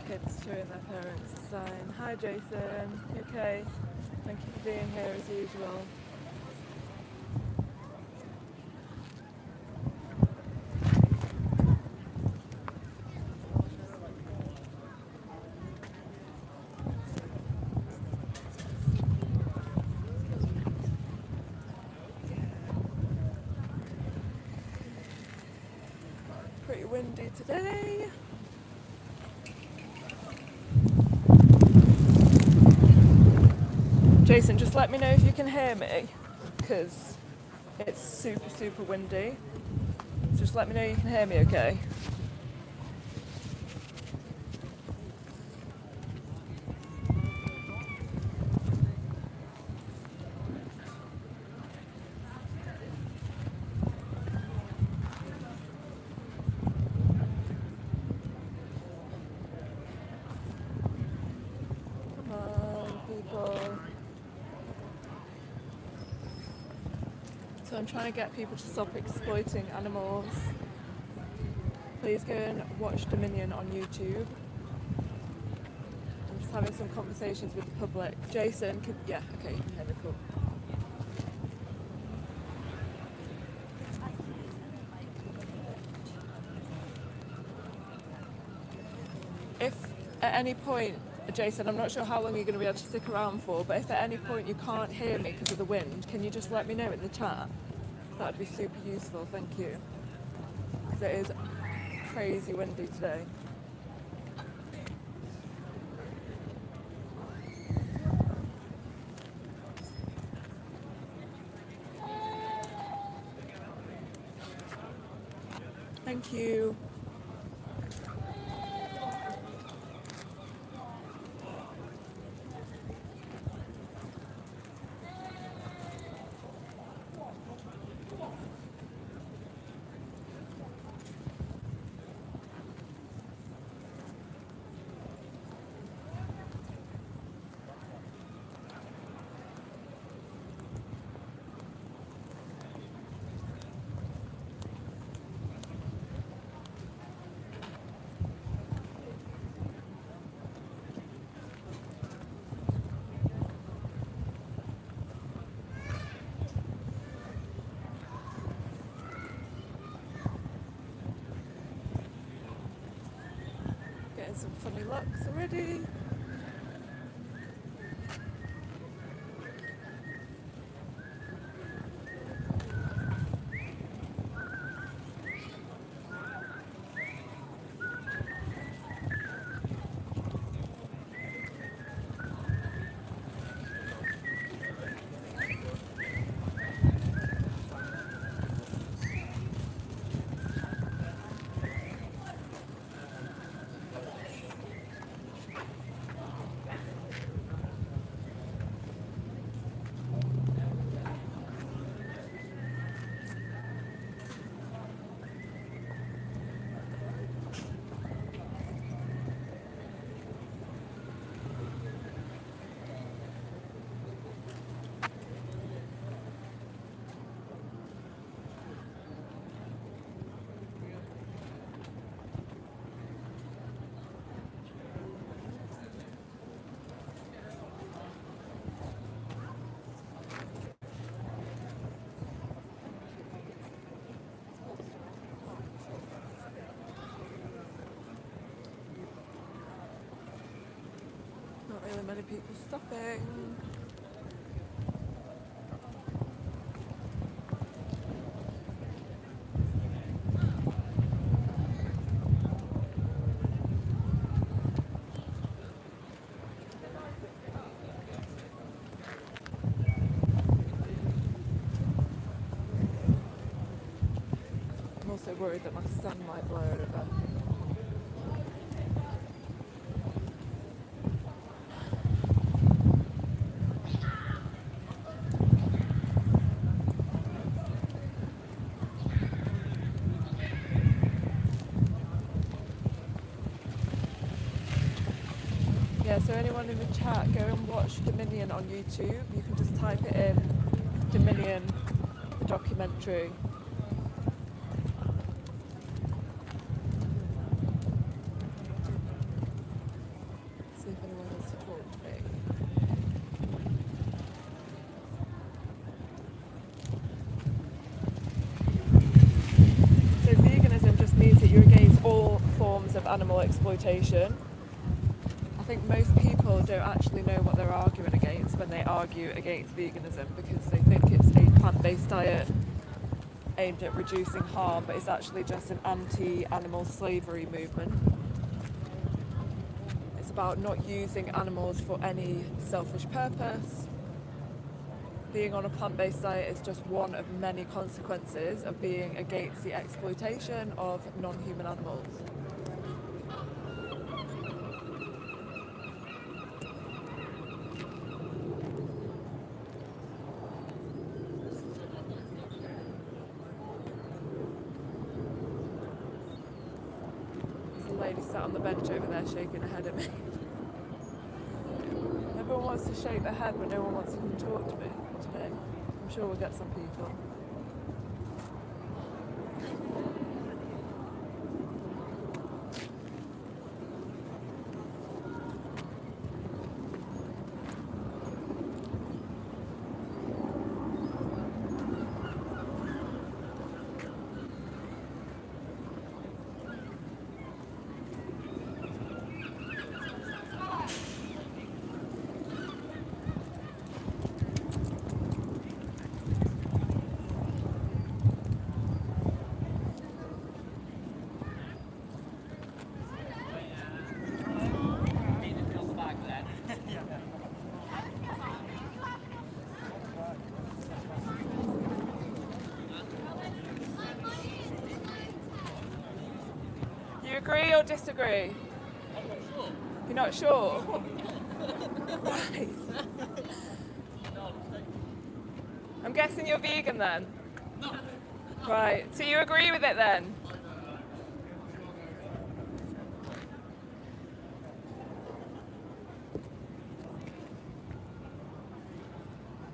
Kids showing their parents a sign. Hi Jason, you okay? Thank you for being here as usual. Pretty windy today. Jason, just let me know if you can hear me, because it's super windy. So just let me know you can hear me okay. Come on, people. So I'm trying to get people to stop exploiting animals. Please go and watch Dominion on YouTube. I'm just having some conversations with the public. Jason, yeah, okay, you can hear me, cool. If at any point, Jason, I'm not sure how long you're going to be able to stick around for, but if at any point you can't hear me because of the wind, can you just let me know in the chat? That would be super useful, thank you. Because it is crazy windy today. Thank you. Getting some funny looks already. so many people stopping. I'm also worried that my son might blow over. Yeah, so anyone in the chat, go and watch Dominion on YouTube. You can just type it in, Dominion, the documentary. See if anyone wants to talk to me. So veganism just means that you're against all forms of animal exploitation. I think most people don't actually know what they're arguing against when they argue against veganism, because they think it's a plant-based diet aimed at reducing harm, but it's actually just an anti-animal slavery movement. It's about not using animals for any selfish purpose. Being on a plant-based diet is just one of many consequences of being against the exploitation of non-human animals. Lady sat on the bench over there shaking her head at me. Everyone wants to shake their head, but no one wants to come talk to me today. I'm sure we'll get some people. Agree or disagree? I'm not sure. You're not sure? Right. I'm guessing you're vegan then? No. Right, so you agree with it then?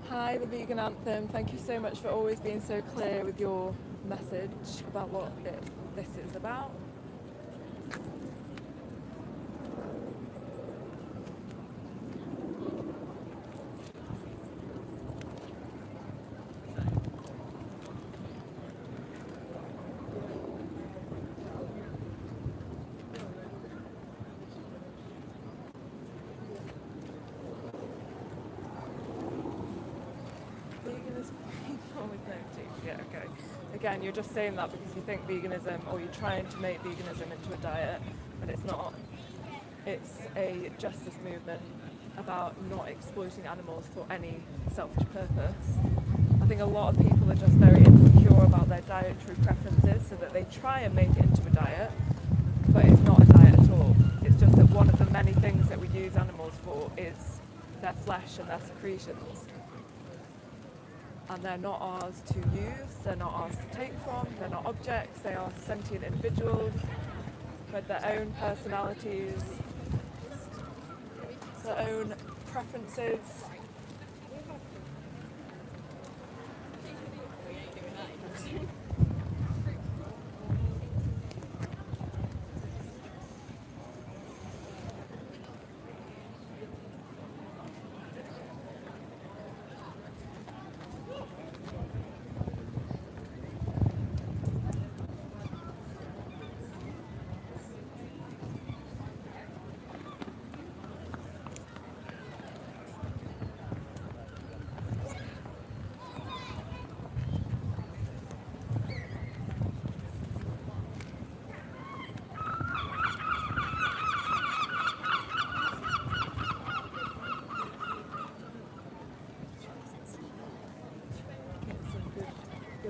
Hi, the Vegan Anthem. Thank you so much for always being so clear with your message about what this is about. Again, you're just saying that because you think veganism, or you're trying to make veganism into a diet, but it's not. It's a justice movement about not exploiting animals for any selfish purpose. I think a lot of people are just very insecure about their dietary preferences, so that they try and make it into a diet, but it's not a diet at all. It's just that one of the many things that we use animals for is their flesh and their secretions. And they're not ours to use, they're not ours to take from, they're not objects, they are sentient individuals with their own personalities, their own preferences.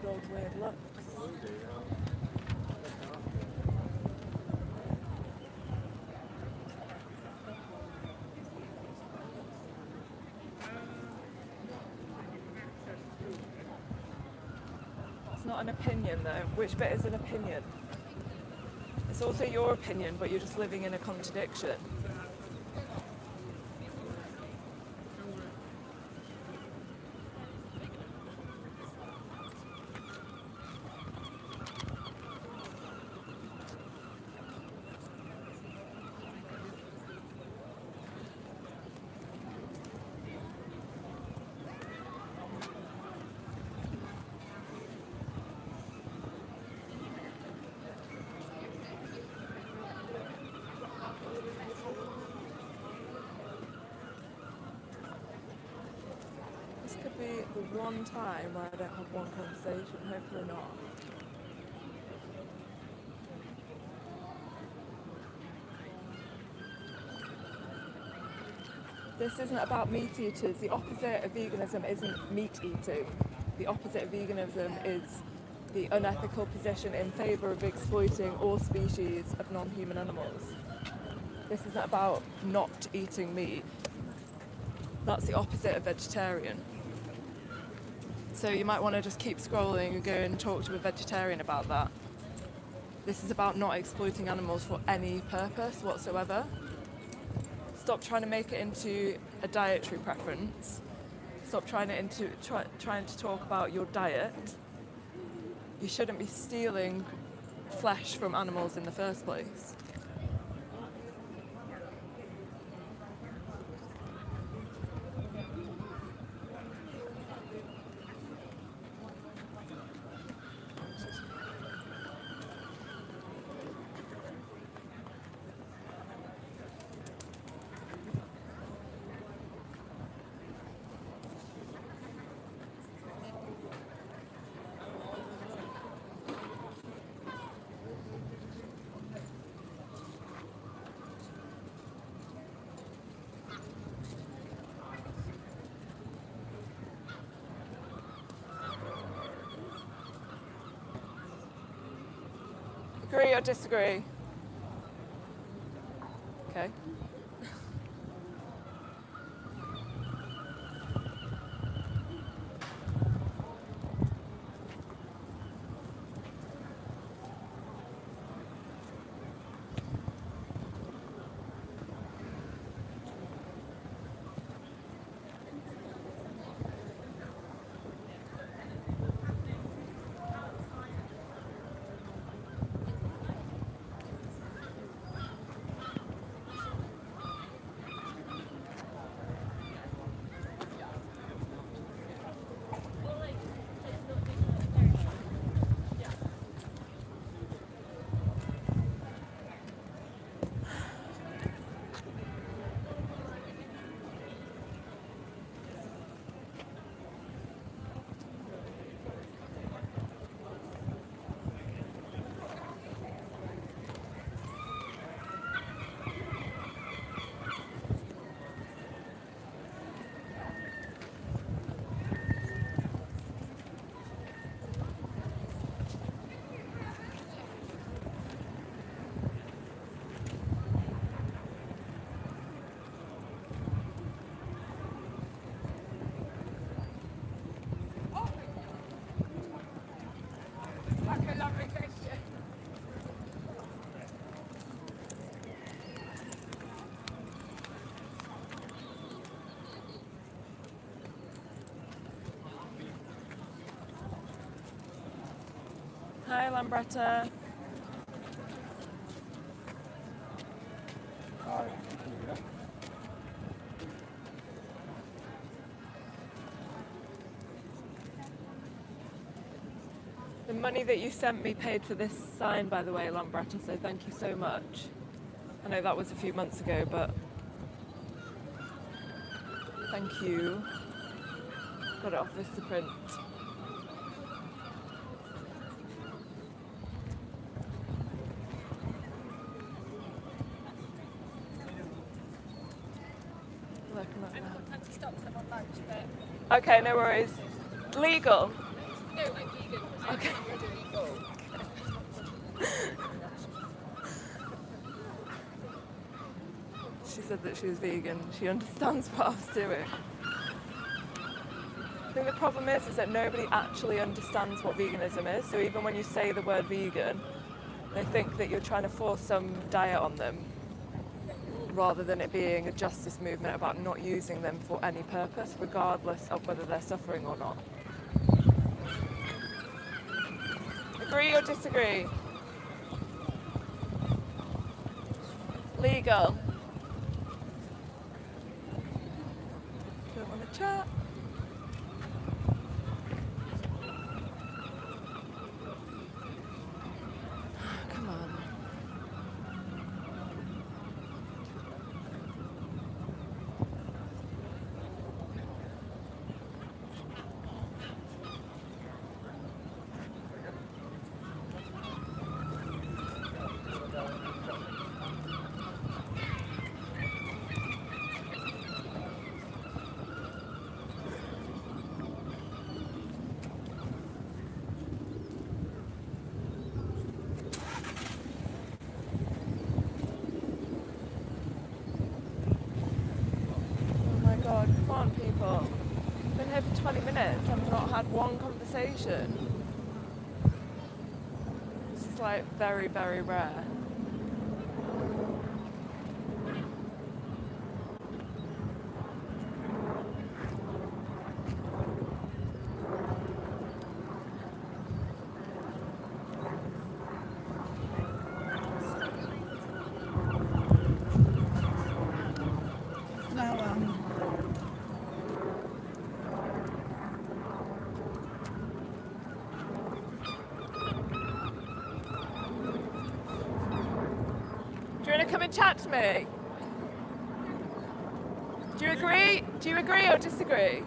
good old weird looks. It's not an opinion though. Which bit is an opinion? It's also your opinion, but you're just living in a contradiction. This could be the one time where I don't have one conversation, hopefully not. This isn't about meat eaters. The opposite of veganism isn't meat eating. The opposite of veganism is the unethical position in favour of exploiting all species of non-human animals. This isn't about not eating meat. That's the opposite of vegetarian. So you might want to just keep scrolling and go and talk to a vegetarian about that. This is about not exploiting animals for any purpose whatsoever. Stop trying to make it into a dietary preference. Stop trying to talk about your diet. You shouldn't be stealing flesh from animals in the first place. Agree or disagree? Okay. Hi, Lambretta. The money that you sent me paid for this sign, by the way, Lambretta, so thank you so much. I know that was a few months ago, but thank you. Got it off Vistaprint. Stop them on lunch, but Okay, no worries. Legal. no, like vegan. said that she was vegan. She understands what I was doing. I think the problem is that nobody actually understands what veganism is. So even when you say the word vegan, they think that you're trying to force some diet on them, rather than it being a justice movement about not using them for any purpose, regardless of whether they're suffering or not. Agree or disagree? Legal. Don't want to chat. Come on. God, come on people. I've been here for 20 minutes, I've not had one conversation. This is like very, very rare. Do you want to come and chat to me? Do you agree? Do you agree or disagree?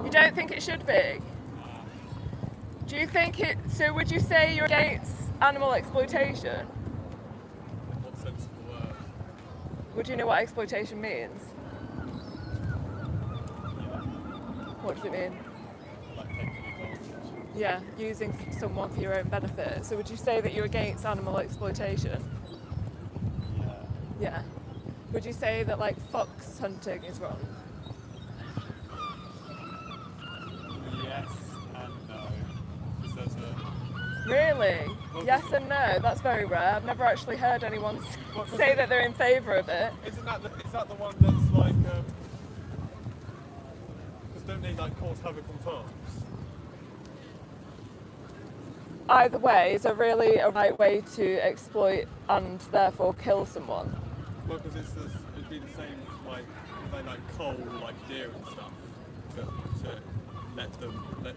You don't think it should be? Do you think it... So would you say you're against animal exploitation? In what sense of the word? Would you know what exploitation means? What does it mean? Like taking advantage. Yeah, using someone for your own benefit. So would you say that you're against animal exploitation? Yeah. Yeah. Would you say that like fox hunting is wrong? Yes and no. Because there's a... Really? Yes and no. That's very rare. I've never actually heard anyone say that they're in favour of it. Is that the one that's like... Because don't they like cause havoc on farms? Either way, is it really a right way to exploit and therefore kill someone? Well, because it'd be the same like if they like cull like deer and stuff to let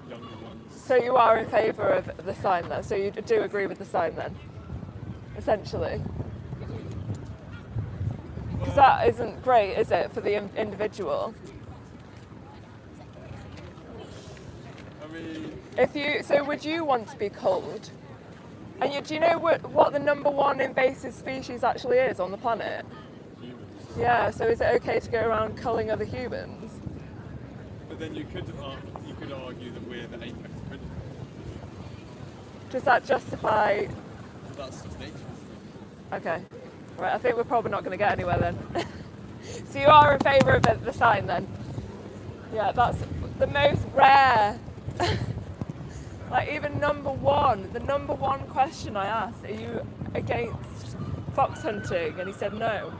younger ones. So you are in favour of the sign then? So you do agree with the sign then? Essentially? Because that isn't great, is it, for the individual? I mean, So would you want to be culled? And do you know what the number one invasive species actually is on the planet? humans. Yeah, so is it okay to go around culling other humans? But then you could argue that we're the apex predator. Does that justify... That's just nature. Okay. Right, I think we're probably not going to get anywhere then. So you are in favour of the sign then? Yeah, that's the most rare. Like even the number one question I asked, are you against fox hunting? And he said no.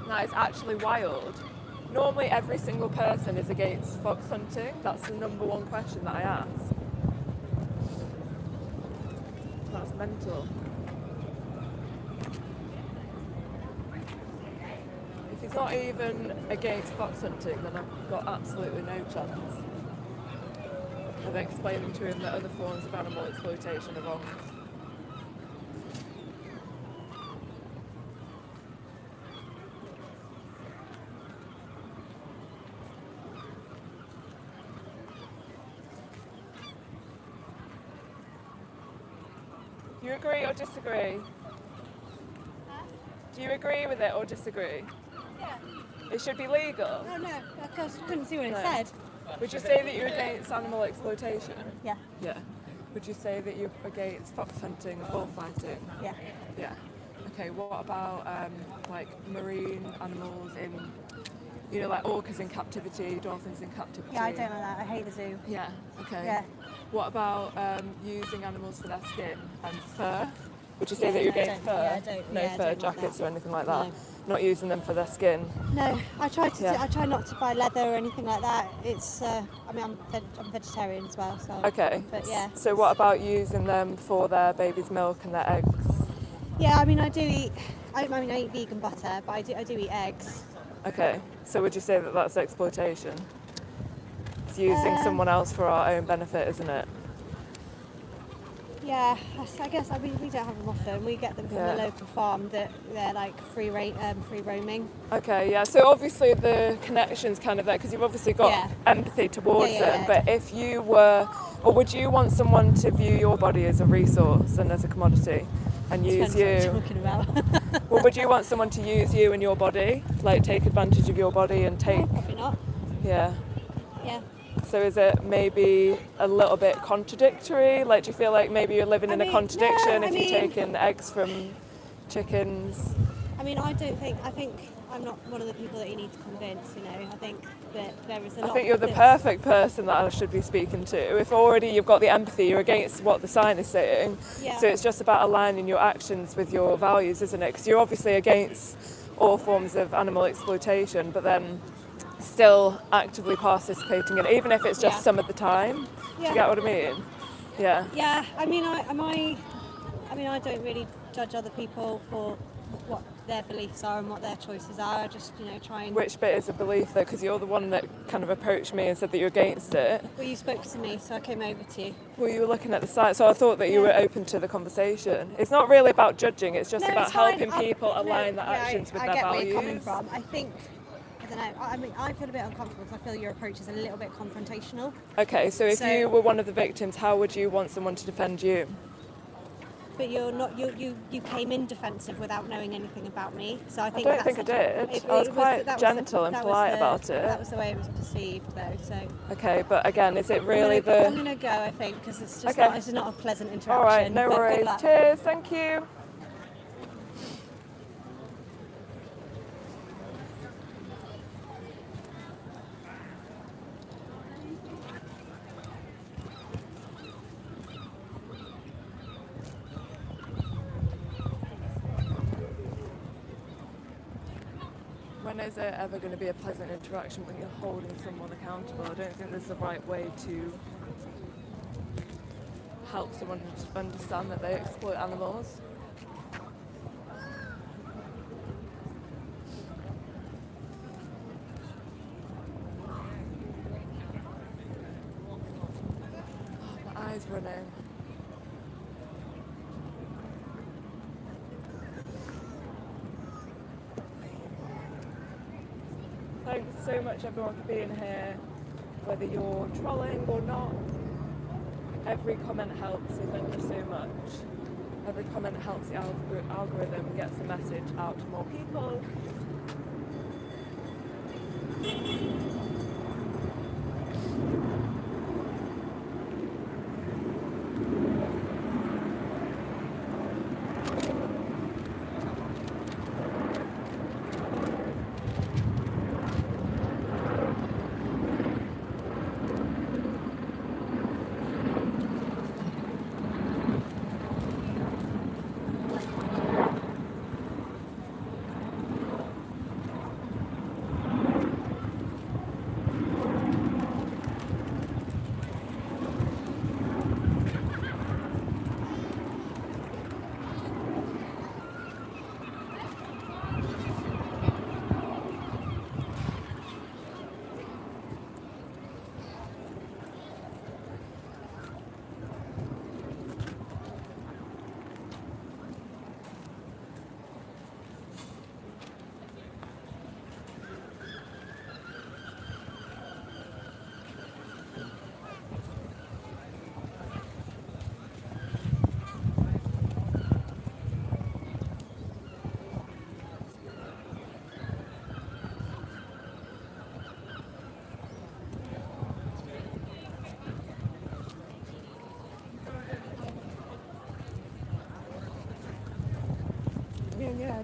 That is actually wild. Normally every single person is against fox hunting. That's the number one question that I asked. That's mental. If he's not even against fox hunting, then I've got absolutely no chance of explaining to him that other forms of animal exploitation are wrong. Do you agree or disagree? Do you agree with it or disagree? Yeah. It should be legal. Oh no, I couldn't see what it No. said. Would you say that you're against animal exploitation? Yeah, Yeah. Would you say that you're against fox hunting and bullfighting? yeah. Yeah. Okay, what about like marine animals in, you know, like orcas in captivity, dolphins in captivity? Yeah, I don't like that. I hate the zoo. Yeah, okay. Yeah. What about using animals for their skin and fur? Would you say Yeah, that you're no, I against don't- fur? yeah, I don't- No yeah, I fur don't like jackets that. or anything like that? No. Not using them for their skin? No, I try to. Yeah. I try not to buy leather or anything like that. It's. I mean, I'm vegetarian as well, so. Okay. But yeah. So what about using them for their baby's milk and their eggs? Yeah, I mean, I do eat. I eat vegan butter, but I do eat eggs. Okay. So would you say that that's exploitation? It's using someone else for our own benefit, isn't it? Yeah, I guess. I mean, we don't have them often. We get them from Yeah. the local farm that they're like free roaming. Okay, yeah. So obviously the connection's kind of there because you've obviously got Yeah. empathy towards Yeah, yeah, them. yeah. But if you were, or would you want someone to view your body as a resource and as a commodity, and use Depends what you? you're talking about. Well, would you want someone to use you and your body, like take advantage of your body and take? Probably not. Yeah. Yeah. So is it maybe a little bit contradictory? Like, do you feel like maybe you're living in a mean, contradiction no, if I you're mean- taking eggs from chickens? I mean, I think I'm not one of the people that you need to convince. You know, I think that there is a lot. I think you're the that's- perfect person that I should be speaking to. If already you've got the empathy, you're against what the sign is saying. Yeah. So it's just about aligning your actions with your values, isn't it? Because you're obviously against all forms of animal exploitation, but then still actively participating in it, even if it's just Yeah. some of the time. Do Yeah. you get what I mean? Yeah. Yeah, I mean, I don't really judge other people for what their beliefs are and what their choices are. I just, try and. Which bit is a belief though? Because you're the one that kind of approached me and said that you're against it. Well, you spoke to me, so I came over to you. Well, you were looking at the site, so I thought that you Yeah. were open to the conversation. It's not really about judging, it's just No, about it's fine. helping people align their actions with I their get values. where you're coming from. I think. I don't know. I mean, I feel a bit uncomfortable because I feel your approach is a little bit confrontational. Okay, so if So- you were one of the victims, how would you want someone to defend you? But you're not. You came in defensive without knowing anything about me. So I think. don't that's think I did. It, I was it quite that gentle and that polite the- about it. That was the way it was perceived, though. So. Okay, but again, is it really I'm the... gonna go. I think because it's just Okay. not. It's not a pleasant interaction. All right, no but good worries. luck. Cheers, thank you. When is it ever going to be a pleasant interaction when you're holding someone accountable? I don't think there's the right way to help someone understand that they exploit animals. Oh, my eyes running. Thanks so much everyone for being here, whether you're trolling or not. Every comment helps, so thank you so much. Every comment helps the algorithm gets the message out to more people.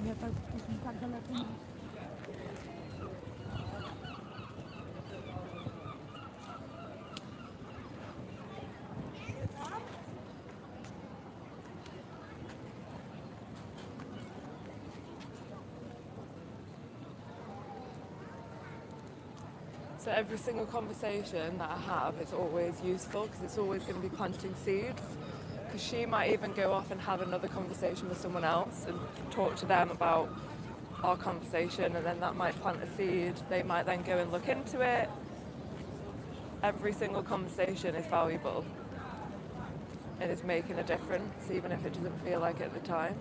เนี่ยไปถึงกันแล้วใช่ไหม So every single conversation that I have is always useful because it's always going to be planting seeds. Because she might even go off and have another conversation with someone else and talk to them about our conversation, and then that might plant a seed. They might then go and look into it. Every single conversation is valuable and is making a difference, even if it doesn't feel like it at the time.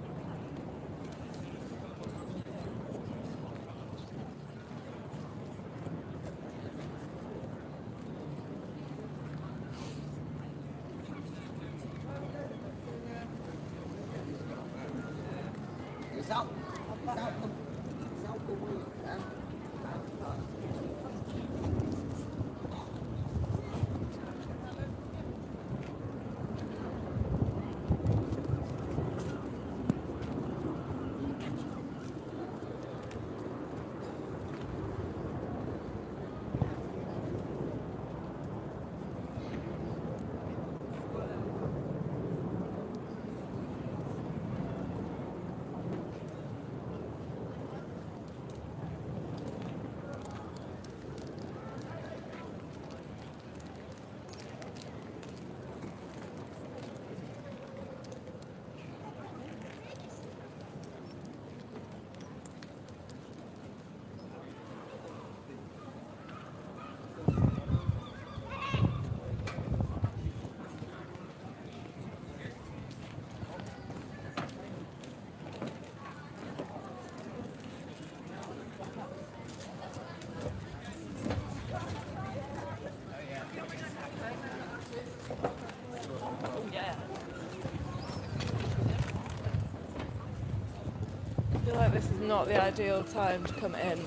I feel like this is not the ideal time to come in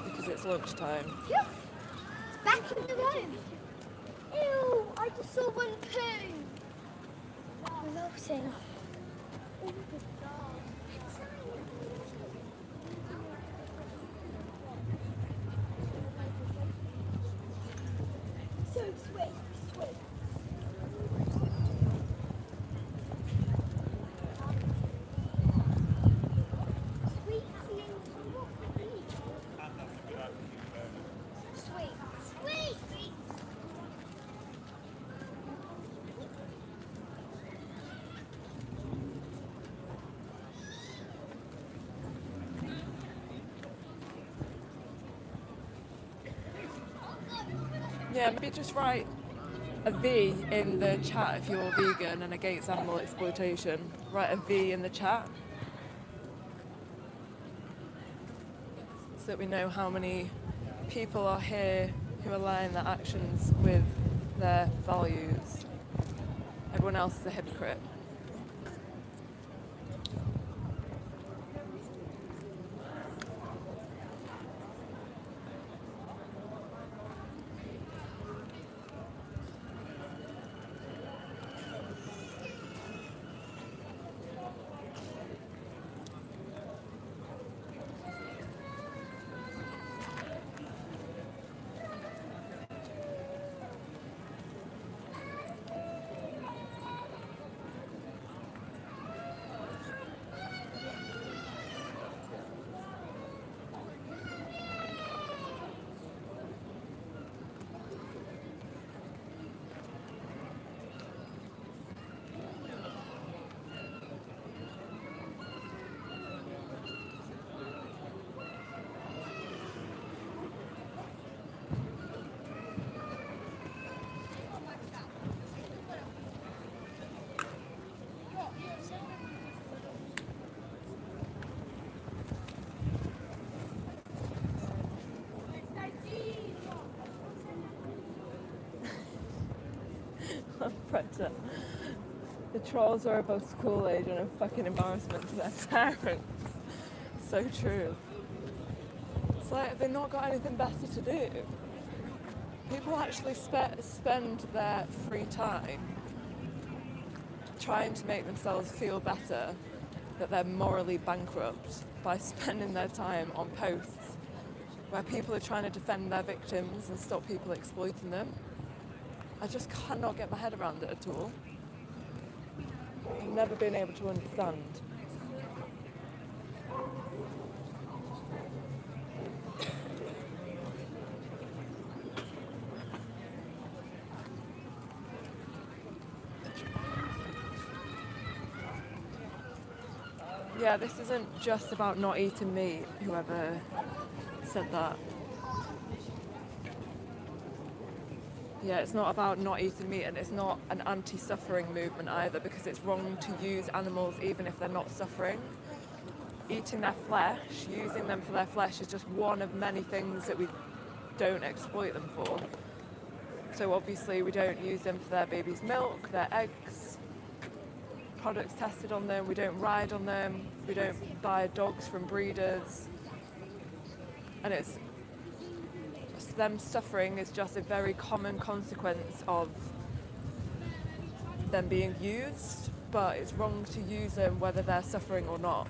because it's lunchtime. Phew! It's back in the room. Ew! I just saw one poo. Wilson. So sweet, sweet. Sweet Sweet, sweet, sweet. Yeah, maybe just write a V in the chat if you're vegan and against animal exploitation. Write a V in the chat so that we know how many people are here who align their actions with their values. Everyone else is a hypocrite. Predator. The trolls are above school age and a fucking embarrassment to their parents. So true. It's like they've not got anything better to do. People actually spend their free time trying to make themselves feel better that they're morally bankrupt by spending their time on posts where people are trying to defend their victims and stop people exploiting them. I just cannot get my head around it at all. I've never been able to understand. Yeah, this isn't just about not eating meat, whoever said that. Yeah, it's not about not eating meat, and it's not an anti-suffering movement either, because it's wrong to use animals even if they're not suffering. Eating their flesh, using them for their flesh, is just one of many things that we don't exploit them for. So obviously we don't use them for their baby's milk, their eggs, products tested on them, we don't ride on them, we don't buy dogs from breeders. And it's them suffering is just a very common consequence of them being used, but it's wrong to use them whether they're suffering or not.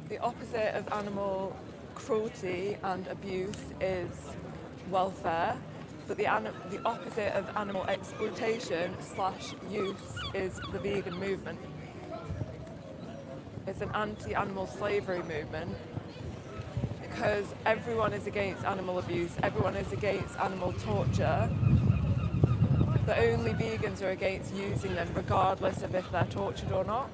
The opposite of animal cruelty and abuse is welfare, but the opposite of animal exploitation/use is the vegan movement. It's an anti-animal slavery movement because everyone is against animal abuse, everyone is against animal torture, but only vegans are against using them regardless of if they're tortured or not.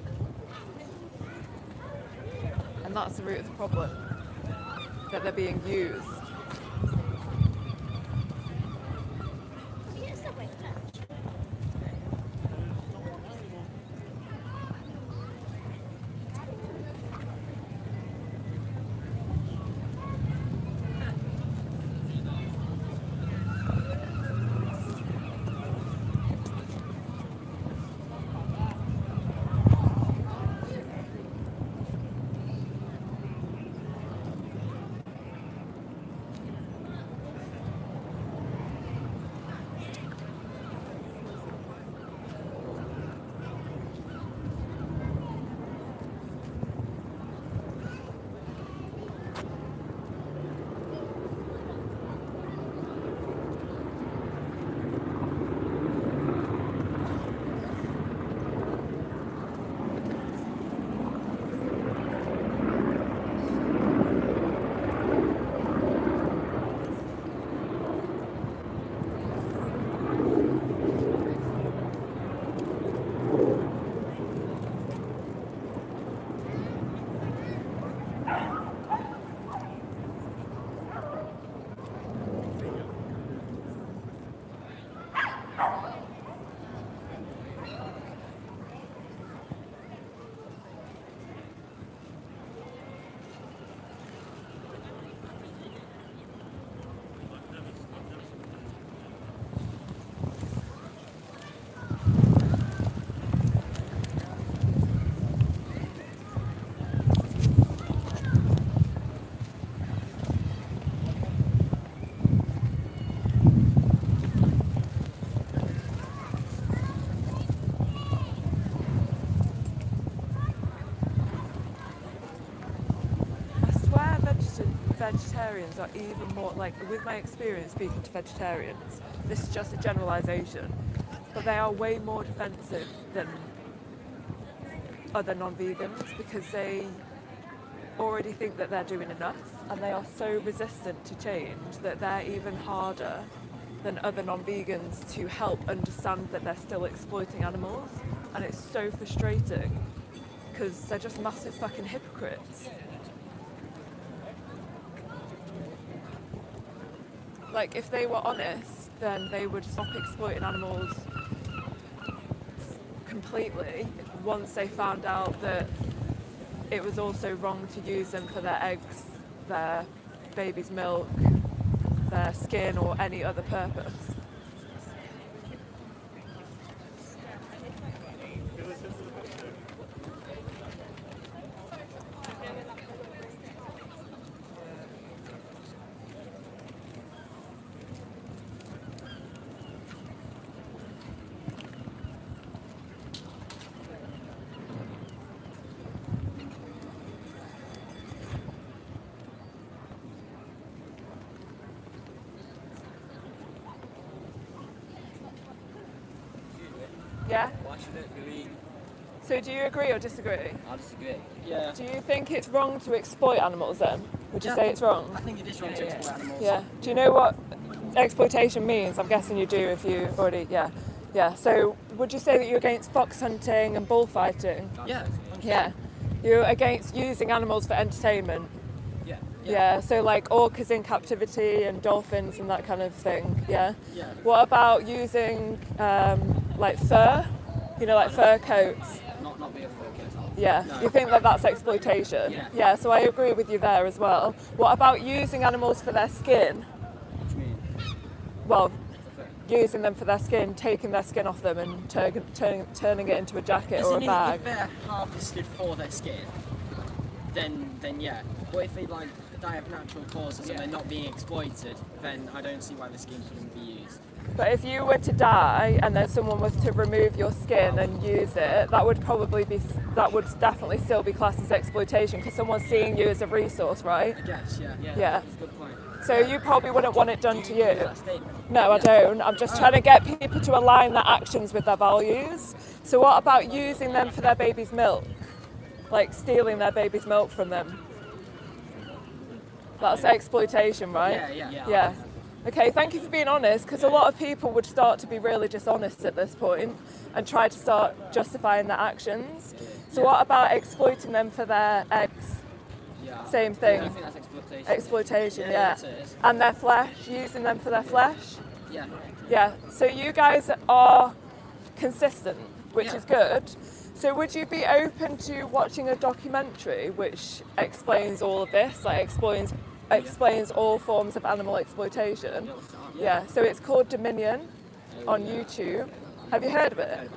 And that's the root of the problem, that they're being used. Yes, that way first. Vegetarians are even more, like, with my experience speaking to vegetarians, this is just a generalisation, but they are way more defensive than other non-vegans because they already think that they're doing enough, and they are so resistant to change that they're even harder than other non-vegans to help understand that they're still exploiting animals. And it's so frustrating because they're just massive fucking hypocrites. Like, if they were honest, then they would stop exploiting animals completely once they found out that it was also wrong to use them for their eggs, their baby's milk, their skin, or any other purpose. Yeah? Why should it be? So do you agree or disagree? I disagree. Yeah. Do you think it's wrong to exploit animals then? Would you say it's wrong? I think it is wrong to exploit animals. Yeah. Do you know what exploitation means? I'm guessing you do if you already, yeah. Yeah. So would you say that you're against fox hunting and bullfighting? Yeah. 100%. Yeah. You're against using animals for entertainment? Yeah. Yeah. So like orcas in captivity and dolphins and that kind of thing? Yeah. Yeah. What about using like fur? You know, like fur coats? Not be a fur kid. Yeah, No. you think that that's exploitation? Yeah. So I agree with you there as well. What about using animals for their skin? What do you mean? Well, using them for their skin, taking their skin off them and turning it into a jacket or a bag. If they're harvested for their skin, then yeah. But if they like die of natural causes and they're not being exploited, then I don't see why the skin couldn't be used. But if you were to die and then someone was to remove your skin and use it, that would definitely still be classed as exploitation because someone's seeing you as a resource, right? I guess, yeah. Yeah. That's a good point. So you probably wouldn't want it done to you. That statement. No, I don't. I'm just trying to get people to align their actions with their values. So what about using them for their baby's milk? Like stealing their baby's milk from them? That's exploitation, right? Yeah. Okay, thank you for being honest, because a lot of people would start to be really dishonest at this point and try to start justifying their actions. So what about exploiting them for their eggs? Yeah. Same thing. I think that's exploitation. Exploitation, Yeah, yeah. that's it. And their flesh, using them for their flesh? Yeah. Yeah, so you guys are consistent, which Yeah. is good. So would you be open to watching a documentary which explains all of this, like explains all forms of animal exploitation? Yeah, so it's called Dominion on YouTube. Have you heard of it?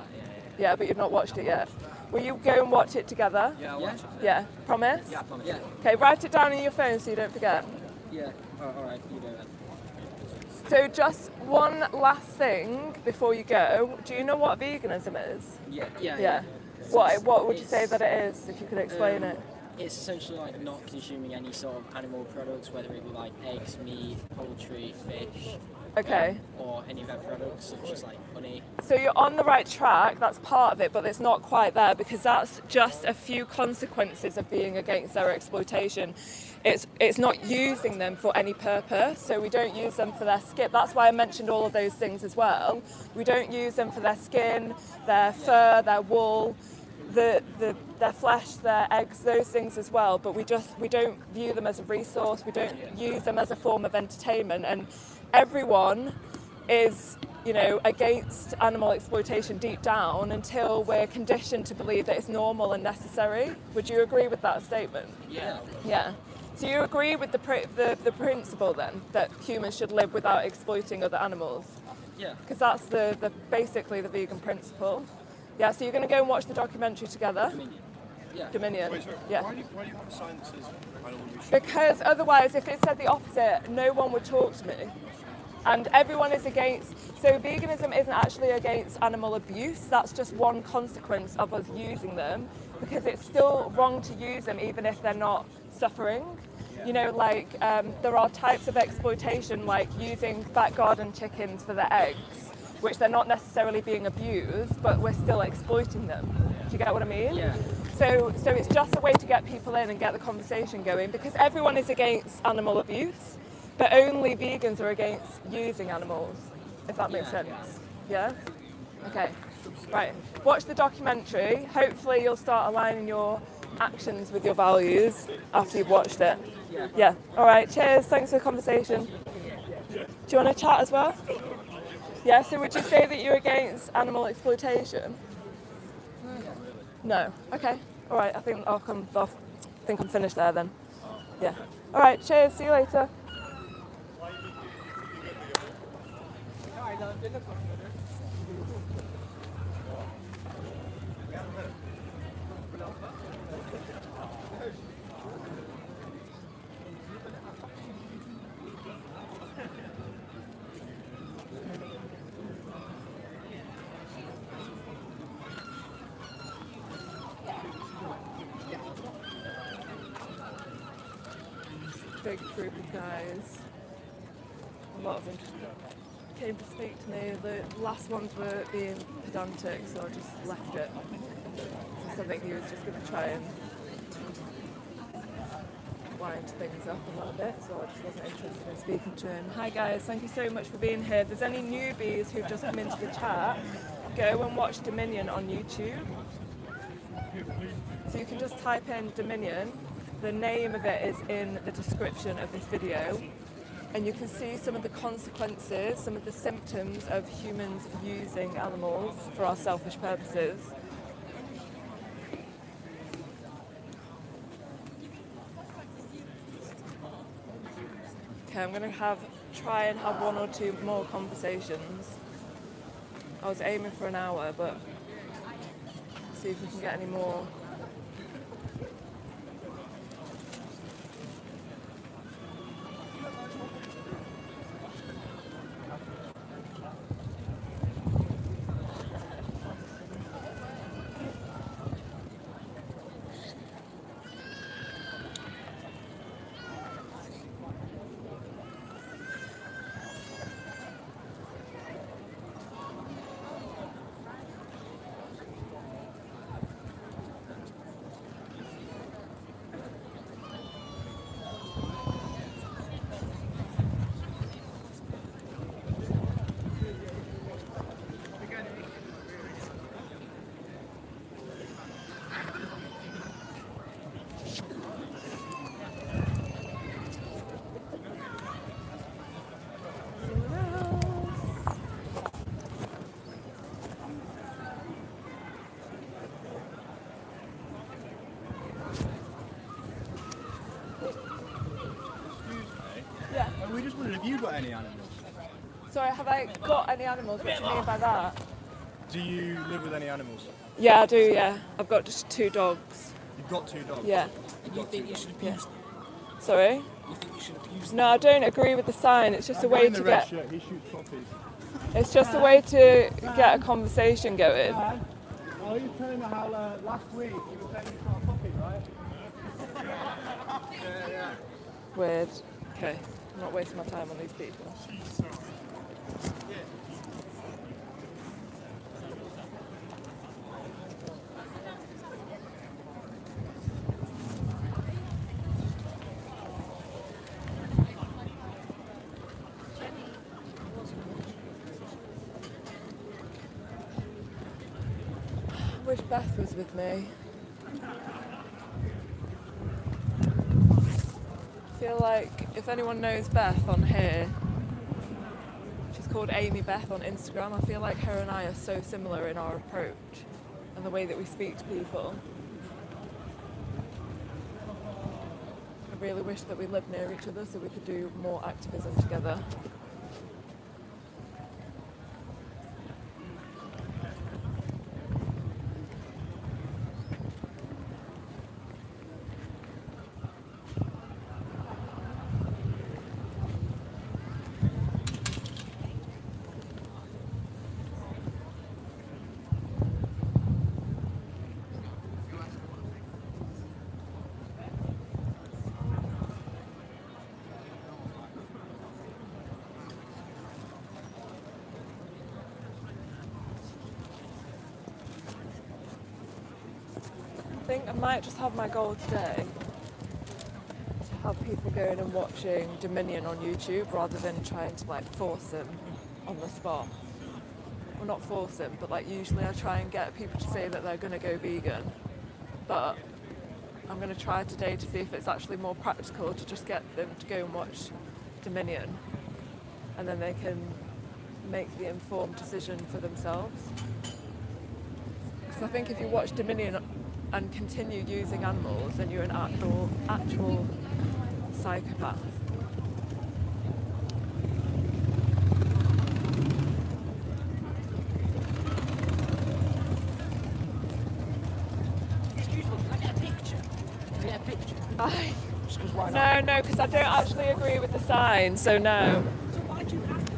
Yeah, but you've not watched it yet. Will you go and watch it together? Yeah, I'll watch it. Yeah, promise? Yeah, I promise. Yeah. Okay, write it down on your phone so you don't forget. Yeah. All right, you do that. So just one last thing before you go. Do you know what veganism is? Yeah. What would you say that it is, if you could explain it? It's essentially like not consuming any sort of animal products, whether it be like eggs, meat, poultry, fish. Okay. Or any of their products, such as like honey. So you're on the right track, that's part of it, but it's not quite there because that's just a few consequences of being against their exploitation. It's not using them for any purpose, so we don't use them for their skin. That's why I mentioned all of those things as well. We don't use them for their skin, their fur, their wool, their flesh, their eggs, those things as well, but we don't view them as a resource, we don't use them as a form of entertainment, and everyone is, against animal exploitation deep down until we're conditioned to believe that it's normal and necessary. Would you agree with that statement? Yeah. Yeah. So you agree with the principle then that humans should live without exploiting other animals? Yeah. Because that's the basically the vegan principle. Yeah. So you're going to go and watch the documentary together. Dominion. Yeah. Dominion. Wait, sorry, Yeah. why do you have a sign that says animal nutrition? Because otherwise, if it said the opposite, no one would talk to me. And everyone is against, so veganism isn't actually against animal abuse, that's just one consequence of us using them, because it's still wrong to use them even if they're not suffering. There are types of exploitation like using back garden chickens for their eggs, which they're not necessarily being abused, but we're still exploiting them. Do you get what I mean? Yeah. So it's just a way to get people in and get the conversation going, because everyone is against animal abuse, but only vegans are against using animals, if that makes sense. Yeah? Okay. Right. Watch the documentary. Hopefully you'll start aligning your actions with your values after you've watched it. Yeah. All right. Cheers. Thanks for the conversation. Do you want to chat as well? Yeah. So would you say that you're against animal exploitation? No. Okay. All right. I think I'll come. I think I'm finished there then. Yeah. All right. Cheers. See you later. Big group of guys. A lot of them just came to speak to me. The last ones were being pedantic, so I just left it. So I think he was just going to try and wind things up a little bit, so I just wasn't interested in speaking to him. Hi guys, thank you so much for being here. If there's any newbies who've just come into the chat, go and watch Dominion on YouTube. So you can just type in Dominion. The name of it is in the description of this video, and you can see some of the consequences, some of the symptoms of humans using animals for our selfish purposes. Okay, I'm going to try and have one or two more conversations. I was aiming for an hour, but see if we can get any more. Yeah. We just wondered, have you got any animals? Sorry, have I got any animals? What do you mean by that? Do you live with any animals? Yeah, I do, yeah. I've got just 2 dogs. You've got 2 dogs? Yeah. And you think you should abuse them? Sorry? You think you should abuse them? No, I don't agree with the sign. It's just a way to get... Shirt, he shoots puppies. It's just a way to get a conversation going. Oh, you're telling me how last week you were saying you shot a puppy, right? Yeah. Weird. Okay. I'm not wasting my time on these people. I wish Beth was with me. I feel like if anyone knows Beth on here, she's called Amy Beth on Instagram. I feel like her and I are so similar in our approach and the way that we speak to people. I really wish that we lived near each other so we could do more activism together. I think I might just have my goal today to have people going and watching Dominion on YouTube rather than trying to like force them on the spot. Well, not force them, but like usually I try and get people to say that they're going to go vegan. But I'm going to try today to see if it's actually more practical to just get them to go and watch Dominion, and then they can make the informed decision for themselves. Because I think if you watch Dominion and continue using animals, then you're an actual psychopath. Excuse me, can I get a picture? Can I get a picture? Just because why not? No, because I don't actually agree with the sign, so no. So why do you have to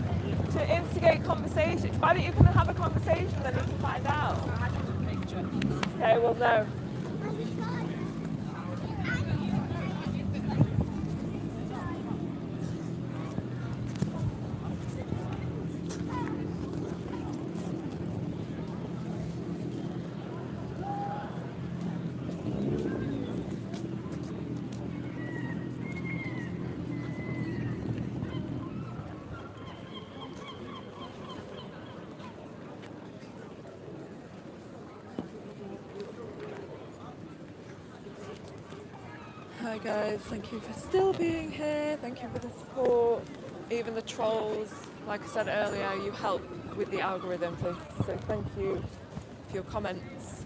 pay? To instigate conversation. Why don't you come and have a conversation, then we can find out. I want a picture. Okay, well, no. Hi guys, thank you for still being here. Thank you for the support. Even the trolls, like I said earlier, you help with the algorithm, so thank you for your comments.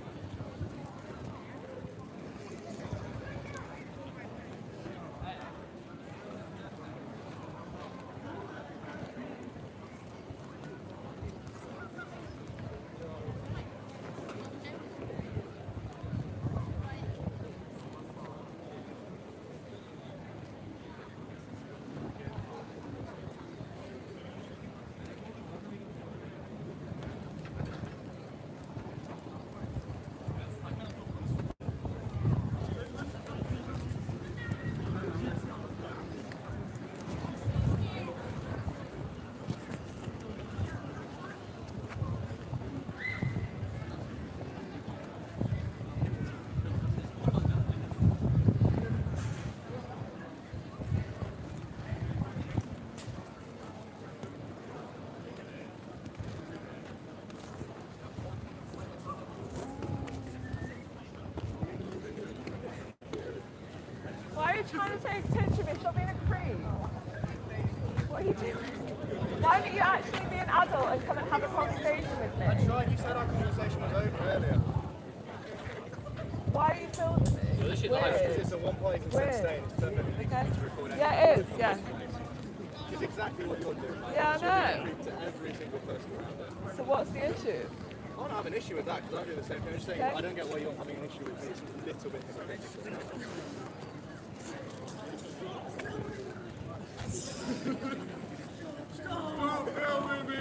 Why are you trying to take a picture of me? Stop being a creep. What are you doing? Why don't you actually be an adult and come and have a conversation with me? Right, you said our conversation was over earlier. Why are you filming me? Because it's a one-point consent Weird. stain. It's perfectly Okay. legal to record anything. Yeah, it is, yeah. Which is exactly what you're doing. Yeah, I know. To every single person around there. So what's the issue? I don't have an issue with that because I'm doing the same thing. I'm just saying Okay. I don't get why you're having an issue with me. It's a little bit hypocritical. Stop filming me!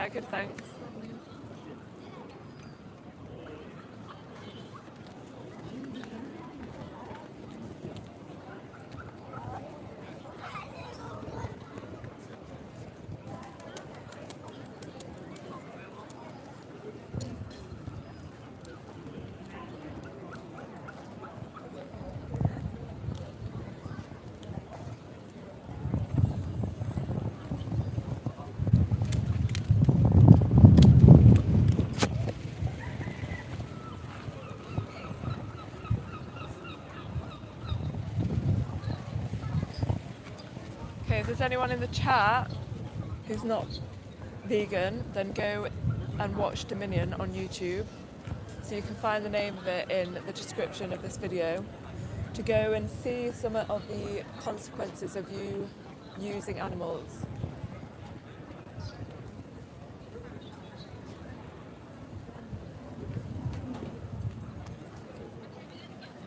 Yeah, good, thanks. Okay, if there's anyone in the chat who's not vegan, then go and watch Dominion on YouTube. So you can find the name of it in the description of this video to go and see some of the consequences of you using animals.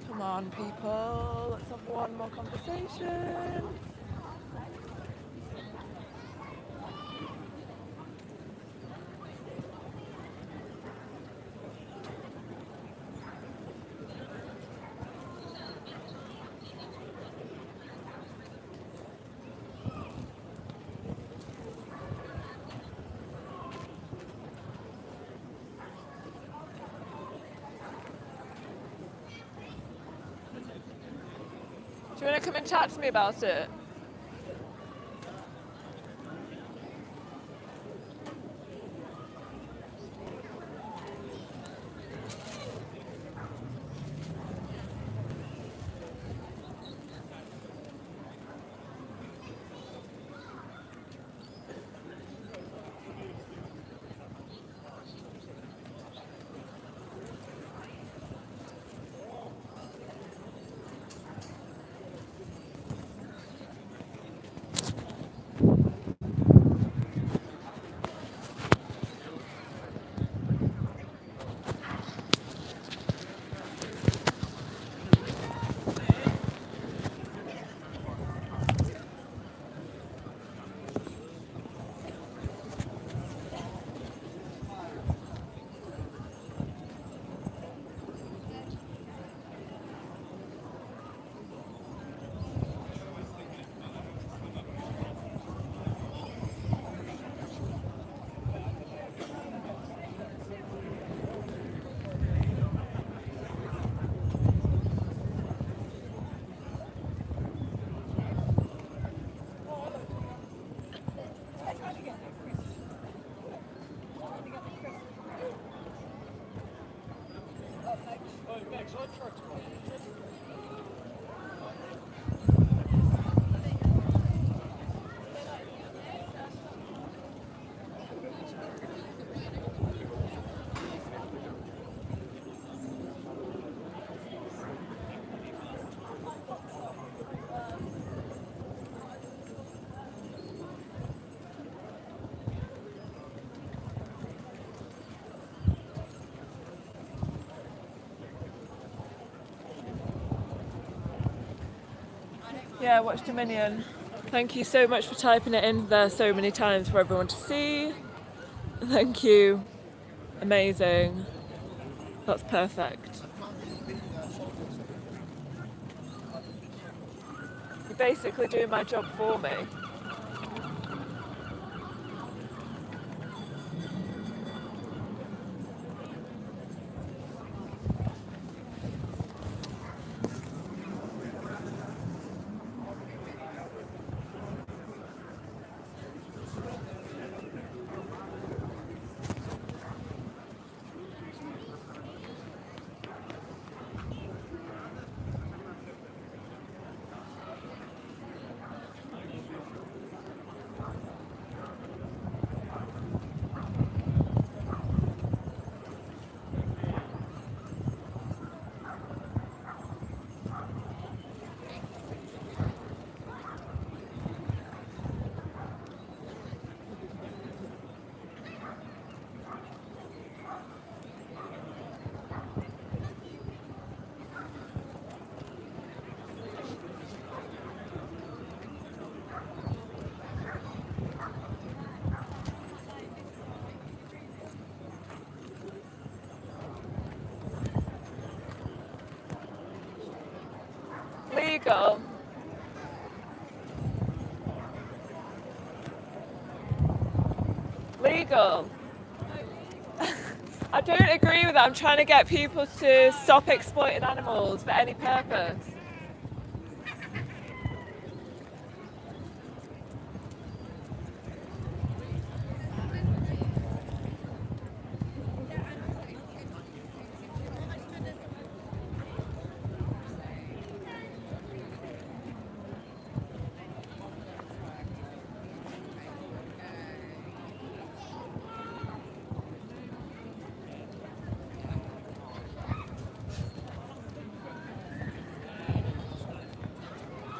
Come on, people, let's have one more conversation. Do you want to come and chat to me about it? Yeah, watch Dominion. Thank you so much for typing it in there so many times for everyone to see. Thank you. Amazing. That's perfect. You're basically doing my job for me. legal. Legal. I don't agree with that. I'm trying to get people to stop exploiting animals for any purpose.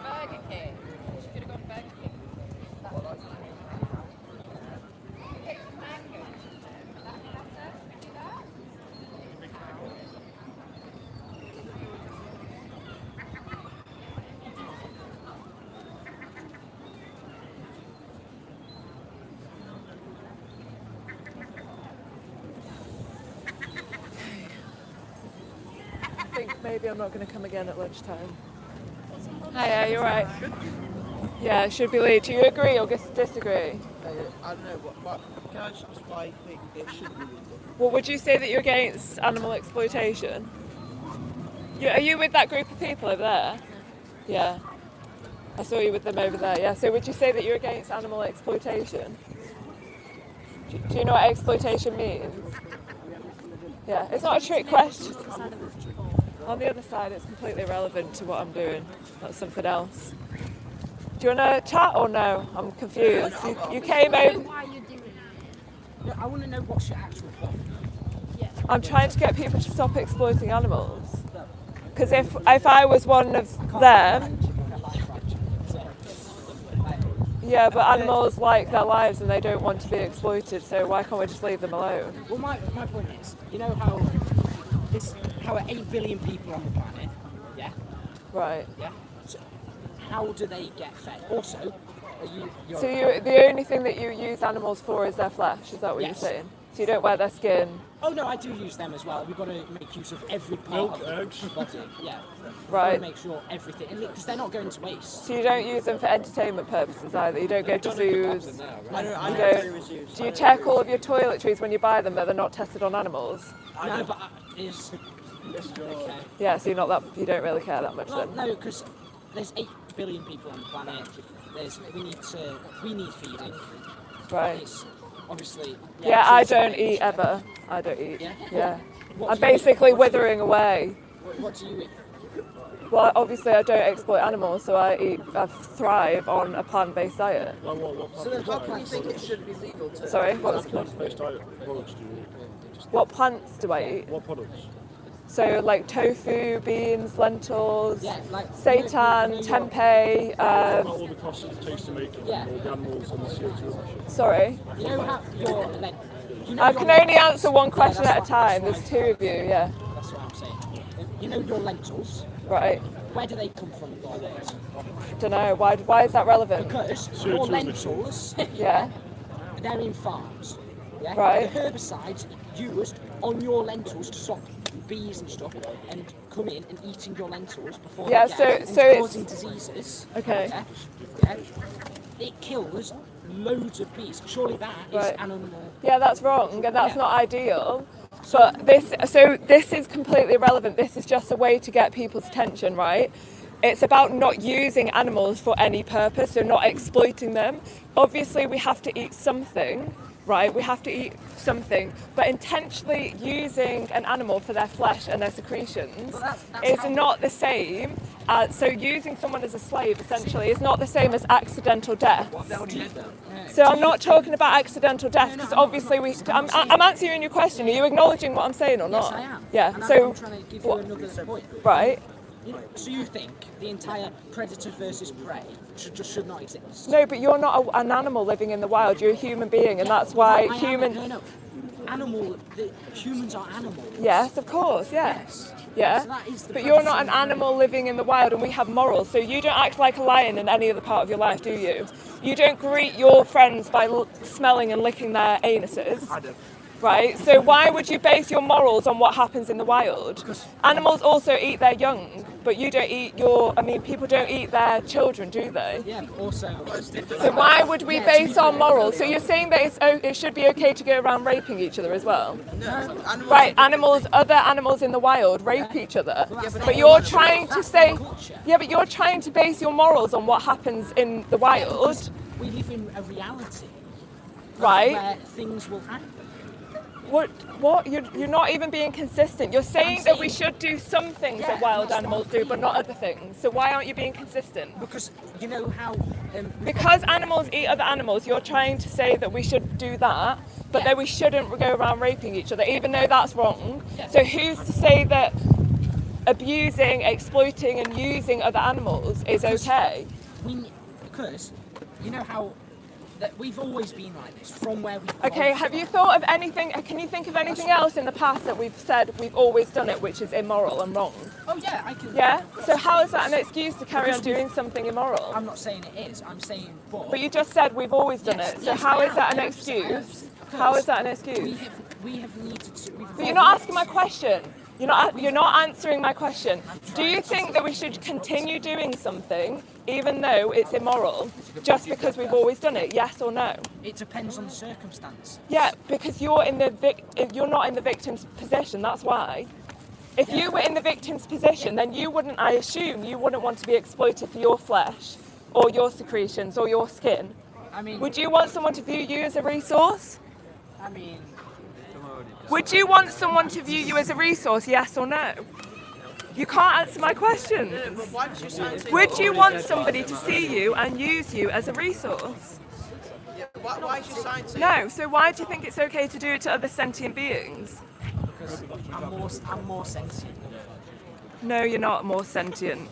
Burger King. She could have gone Burger King. Take some mango. Would that be better? Could we do that? I think maybe I'm not going to come again at lunchtime. Hiya, you're right. Yeah, it should be late. Do you agree or disagree? I don't know, but can I just why I think it should be legal? Well, would you say that you're against animal exploitation? Are you with that group of people over there? Yeah. I saw you with them over there, yeah. So would you say that you're against animal exploitation? Do you know what exploitation means? Yeah, it's not a trick question. On the other side, it's completely irrelevant to what I'm doing. That's something else. Do you want to chat or no? I'm confused. You came over. Why are you doing that? No, I want to know what's your actual point. I'm trying to get people to stop exploiting animals. Because if I was one of them, yeah, but animals like their lives and they don't want to be exploited, so why can't we just leave them alone? Well, my point is, you know how how are 8 billion people on the planet, yeah? Right. Yeah? So how do they get fed? Also, So the only thing that you use animals for is their flesh, is that what Yes. you're saying? So you don't wear their skin? Oh no, I do use them as well. We've got to make use of every part of the body. Yeah. We've got Right. to make sure everything, because they're not going to waste. So you don't use them for entertainment purposes either? You don't go to zoos? I You don't don't- do with you. Do you check all of your toiletries when you buy them that they're not tested on animals? No, but is okay. Yeah, so you don't really care that much Well, then? no, because there's 8 billion people on the planet. We need feeding. Right. It's obviously. Yeah, I it's don't a- eat ever. I don't eat. Yeah? Yeah. What I'm do you eat? basically What do you withering away. What do you eat? Well, obviously I don't exploit animals, so I thrive on a plant-based diet. So then how can you think it should be legal to? Sorry, what was the Plant-based diet products do you eat? What plants do I eat? What products? So like tofu, beans, lentils, Yeah, like seitan, tempeh. About all the costs it takes to make it, Yeah. all the animals and the CO2 emissions. Sorry, You know how your you know I your can only lentils- answer one question Yeah, at a that's what- time. There's two of you, yeah. That's what I'm saying. You know your lentils. Right. Where do they come from, by the way? Don't know. Why is that relevant? Because CO2 your emissions. lentils, Yeah. they're in farms. Yeah? Right. The herbicides used on your lentils to stop bees and stuff and come in and eating your lentils before Yeah, they get so and it's- causing diseases. Okay. Yeah? Yeah? It kills loads of bees. Surely that is Right. animal. Yeah, that's wrong, and that's Yeah. not ideal. But this is completely irrelevant. This is just a way to get people's attention, right? It's about not using animals for any purpose, so not exploiting them. Obviously, we have to eat something, right? We have to eat something, but intentionally using an animal for their flesh and their secretions But that's is how- not the same. So using someone as a slave essentially is not the same as accidental death. So I'm not talking about accidental death because obviously I'm answering your question. Are you acknowledging what I'm saying or not? Yes, I am. Yeah. And So I'm trying to give you what- another point. right. So you think the entire predator versus prey should not exist? No, but you're not an animal living in the wild. You're a human being, and that's why I am- human. No. Humans are animals. Yes, of course. Yeah. Yes. Yeah. So that is the But you're not an predator. animal living in the wild, and we have morals. So you don't act like a lion in any other part of your life, do you? You don't greet your friends by smelling and licking their anuses. I don't. right? So why would you base your morals on what happens in the wild? Animals also eat their young, but you don't eat people don't eat their children, do they? Yeah, but also. So why would we base our morals? So you're saying that it should be okay to go around raping each other as well? Right, other animals in the wild rape each other. But you're trying to say, but you're trying to base your morals on what happens in the wild. We live in a reality. Right. Where things will happen. What? You're not even being consistent. You're saying that we should do some things that wild animals do, but not other things. So why aren't you being consistent? Because you know how. Because animals eat other animals, you're trying to say that we should do that, but that we shouldn't go around raping each other, even though that's wrong. So who's to say that abusing, exploiting, and using other animals is okay? Because you know how. That we've always been like this from where we. Okay, have you thought of anything? Can you think of anything else in the past that we've said we've always done it, which is immoral and wrong? Oh yeah, I can. Yeah. So how is that an excuse to carry on doing something immoral? I'm not saying it is. I'm saying But you just said we've always done it. So how is that an excuse? How is that an excuse? We have needed to. But you're not asking my question. You're not answering my question. Do you think that we should continue doing something even though it's immoral just because we've always done it? Yes or no? It depends on the circumstance. Yeah, because you're not in the victim's position. That's why. If you were in the victim's position, then I assume you wouldn't want to be exploited for your flesh or your secretions or your skin. I mean, would you want someone to view you as a resource? I mean. Would you want someone to view you as a resource, yes or no? You can't answer my questions. Would you want somebody to see you and use you as a resource? Why is your science? No, so why do you think it's okay to do it to other sentient beings? Because I'm more sentient. No, you're not more sentient.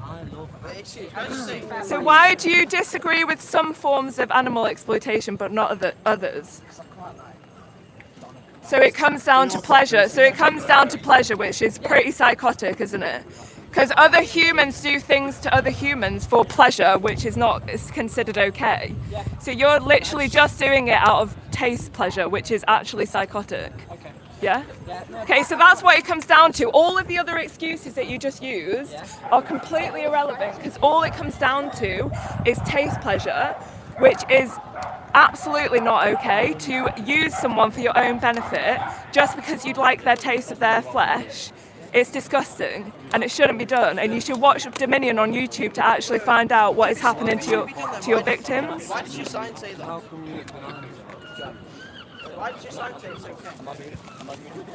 I love it. So why do you disagree with some forms of animal exploitation but not others? So it comes down to pleasure. Which is pretty psychotic, isn't it? Because other humans do things to other humans for pleasure, which is considered okay. So you're literally just doing it out of taste pleasure, which is actually psychotic. Okay. Yeah? Okay, so that's what it comes down to. All of the other excuses that you just used are completely irrelevant because all it comes down to is taste pleasure, which is absolutely not okay to use someone for your own benefit just because you'd like their taste of their flesh. It's disgusting and it shouldn't be done, and you should watch Dominion on YouTube to actually find out what is happening to your victims. Why did your sign say that? Why did your sign say it's okay?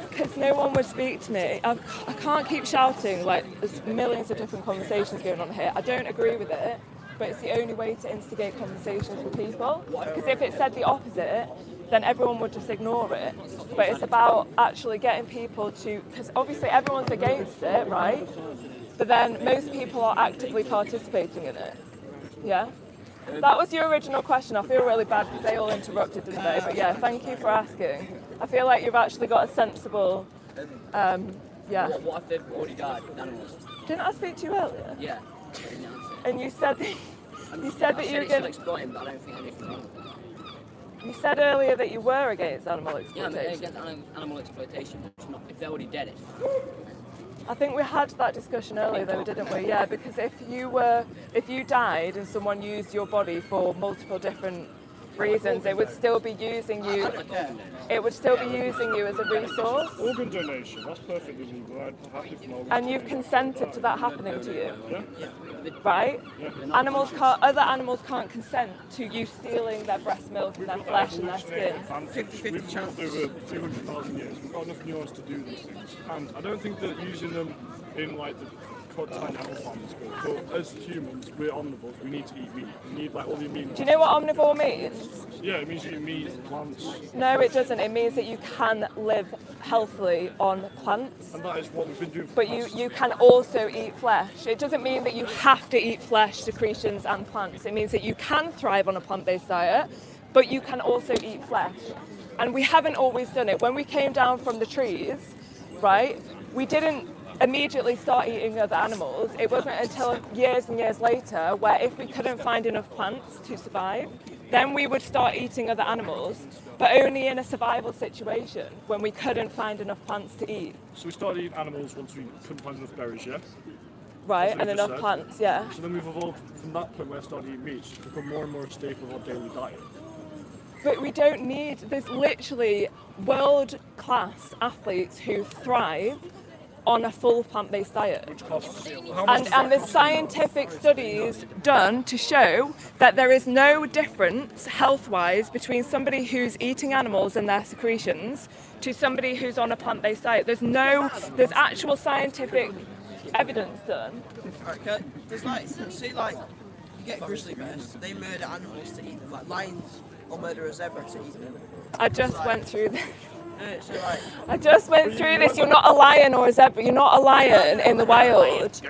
Because no one would speak to me. I can't keep shouting, like there's millions of different conversations going on here. I don't agree with it, but it's the only way to instigate conversations with people. Because if it said the opposite, then everyone would just ignore it. But it's about actually getting people to, because obviously everyone's against it, right? But then most people are actively participating in it. Yeah? That was your original question. I feel really bad because they all interrupted, didn't they? But yeah, thank you for asking. I feel like you've actually got a sensible, What if they've already died, animals? Didn't I speak to you earlier? Yeah. And you said that you were going to exploit him, but I don't think anything. You said earlier that you were against animal Yeah, I'm exploitation. against animal exploitation. If they're already dead, I think we had that discussion earlier though, didn't we? Yeah, because if you died and someone used your body for multiple different reasons, it would still be using you. It would still be using you as a resource. Organ donation, that's perfectly legal. I'd happy for organ And you've consented to that happening to you, Yeah. right? Other animals can't consent to you stealing their breast milk and their flesh and their skin. And we've lived over 200,000 years. We've got enough nuance to do these things. And I don't think that using them in like the tiny animal farm is good. But as humans, we're omnivores. We need to eat meat. We need like all the amino. Do you know what omnivore means? Yeah, it means you eat meat, plants. No, it doesn't. It means that you can live healthily on plants. And that is what we've been doing for But the past. you can also eat flesh. It doesn't mean that you have to eat flesh, secretions and plants. It means that you can thrive on a plant-based diet, but you can also eat flesh. And we haven't always done it. When we came down from the trees, right, we didn't immediately start eating other animals. It wasn't until years and years later where if we couldn't find enough plants to survive, then we would start eating other animals, but only in a survival situation when we couldn't find enough plants to eat. So we started eating animals once we couldn't find enough berries, yeah? Right, That's what and you enough just said. plants, yeah. So then we've evolved from that point where I started eating meat to become more and more a staple of our daily diet. But we don't need, there's literally world-class athletes who thrive on a full plant-based diet. Which costs how much does And that there's cost? scientific studies done to show that there is no difference health-wise between somebody who's eating animals and their secretions to somebody who's on a plant-based diet. There's actual scientific evidence done. Okay, there's like, see, like, you get grizzly bears, they murder animals to eat them, like lions will murder a zebra to eat them. I just went through this. So like, I just went through this. You're not a lion or a zebra. You're not a lion in the wild.